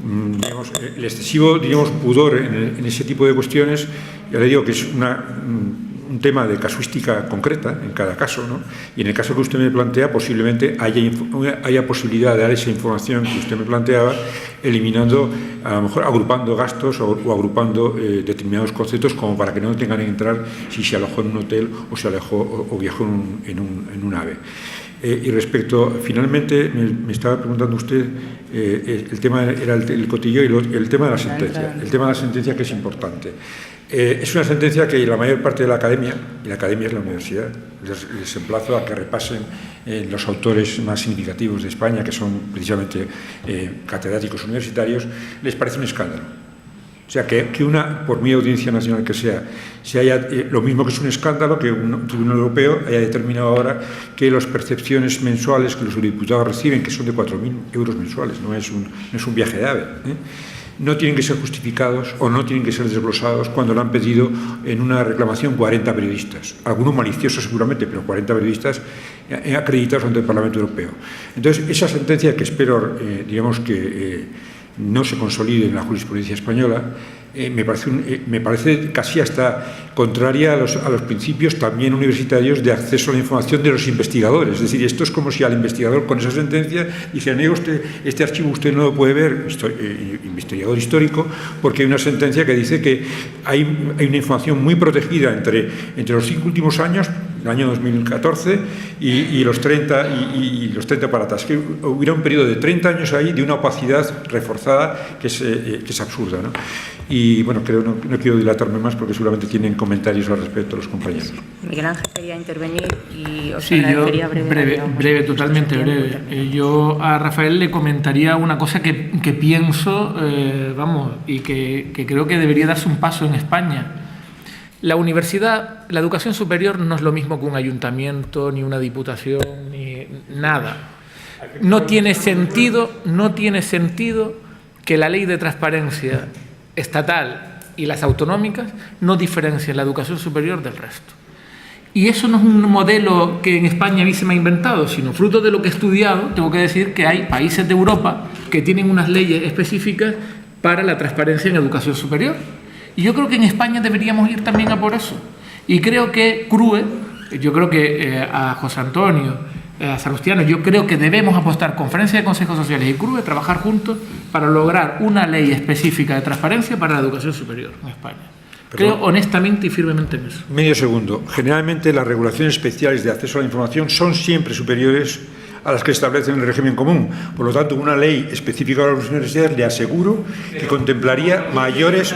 Digamos, el excesivo, digamos, pudor en ese tipo de cuestiones, ya le digo que es un tema de casuística concreta en cada caso, ¿no? Y en el caso que usted me plantea, posiblemente haya posibilidad de dar esa información que usted me planteaba, eliminando, a lo mejor agrupando gastos o agrupando determinados conceptos, como para que no tengan que entrar si se alojó en un hotel o se alojó o viajó en un AVE. Y respecto, finalmente, me estaba preguntando usted, el tema era el cotilleo y el tema de la sentencia. El tema de la sentencia, que es importante. Es una sentencia que la mayor parte de la academia, y la academia es la universidad, les emplazo a que repasen los autores más significativos de España, que son precisamente catedráticos universitarios, les parece un escándalo. O sea, que por muy audiencia nacional que sea, lo mismo que es un escándalo que un tribunal europeo haya determinado ahora que las percepciones mensuales que los eurodiputados reciben, que son de 4.000 euros mensuales, no es un viaje de ave, no tienen que ser justificados o no tienen que ser desglosados cuando lo han pedido en una reclamación 40 periodistas. Algunos maliciosos seguramente, pero 40 periodistas acreditados ante el Parlamento Europeo. Entonces, esa sentencia que espero, digamos que no se consolide en la jurisprudencia española, me parece casi hasta contraria a los principios también universitarios de acceso a la información de los investigadores. Es decir, esto es como si al investigador con esa sentencia dijera: este archivo usted no lo puede ver, investigador histórico, porque hay una sentencia que dice que hay una información muy protegida entre los 5 últimos años, el año 2014 y los 30 para atrás, que hubiera un periodo de 30 años ahí de una opacidad reforzada que es absurda, ¿no? Y bueno, no quiero dilatarme más porque seguramente tienen comentarios al respecto los compañeros. Miguel Ángel quería intervenir y os sí, agradecería breve, totalmente breve. Yo a Rafael le comentaría una cosa que pienso, y que creo que debería darse un paso en España. La universidad, la educación superior no es lo mismo que un ayuntamiento, ni una diputación, ni nada. No tiene sentido que la ley de transparencia estatal y las autonómicas no diferencien la educación superior del resto. Y eso no es un modelo que en España a mí se me ha inventado, sino fruto de lo que he estudiado. Tengo que decir que hay países de Europa que tienen unas leyes específicas para la transparencia en educación superior. Y yo creo que en España deberíamos ir también a por eso. Y creo que CRUE, yo creo que a José Antonio, a Salustiano, yo creo que debemos apostar, Conferencia de Consejos Sociales y CRUE, trabajar juntos para lograr una ley específica de transparencia para la educación superior en España. Creo honestamente y firmemente en eso. Medio segundo. Generalmente las regulaciones especiales de acceso a la información son siempre superiores a las que establecen el régimen común. Por lo tanto, una ley específica de las universidades le aseguro que contemplaría mayores...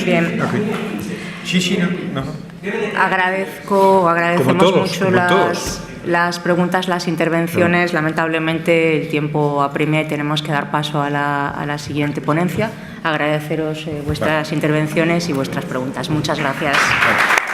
Bien. Okay. Sí, no. Agradecemos mucho las preguntas, las intervenciones. Claro. Lamentablemente el tiempo apremia y tenemos que dar paso a la siguiente ponencia. Agradeceros vuestras intervenciones y vuestras preguntas. Muchas gracias. Claro.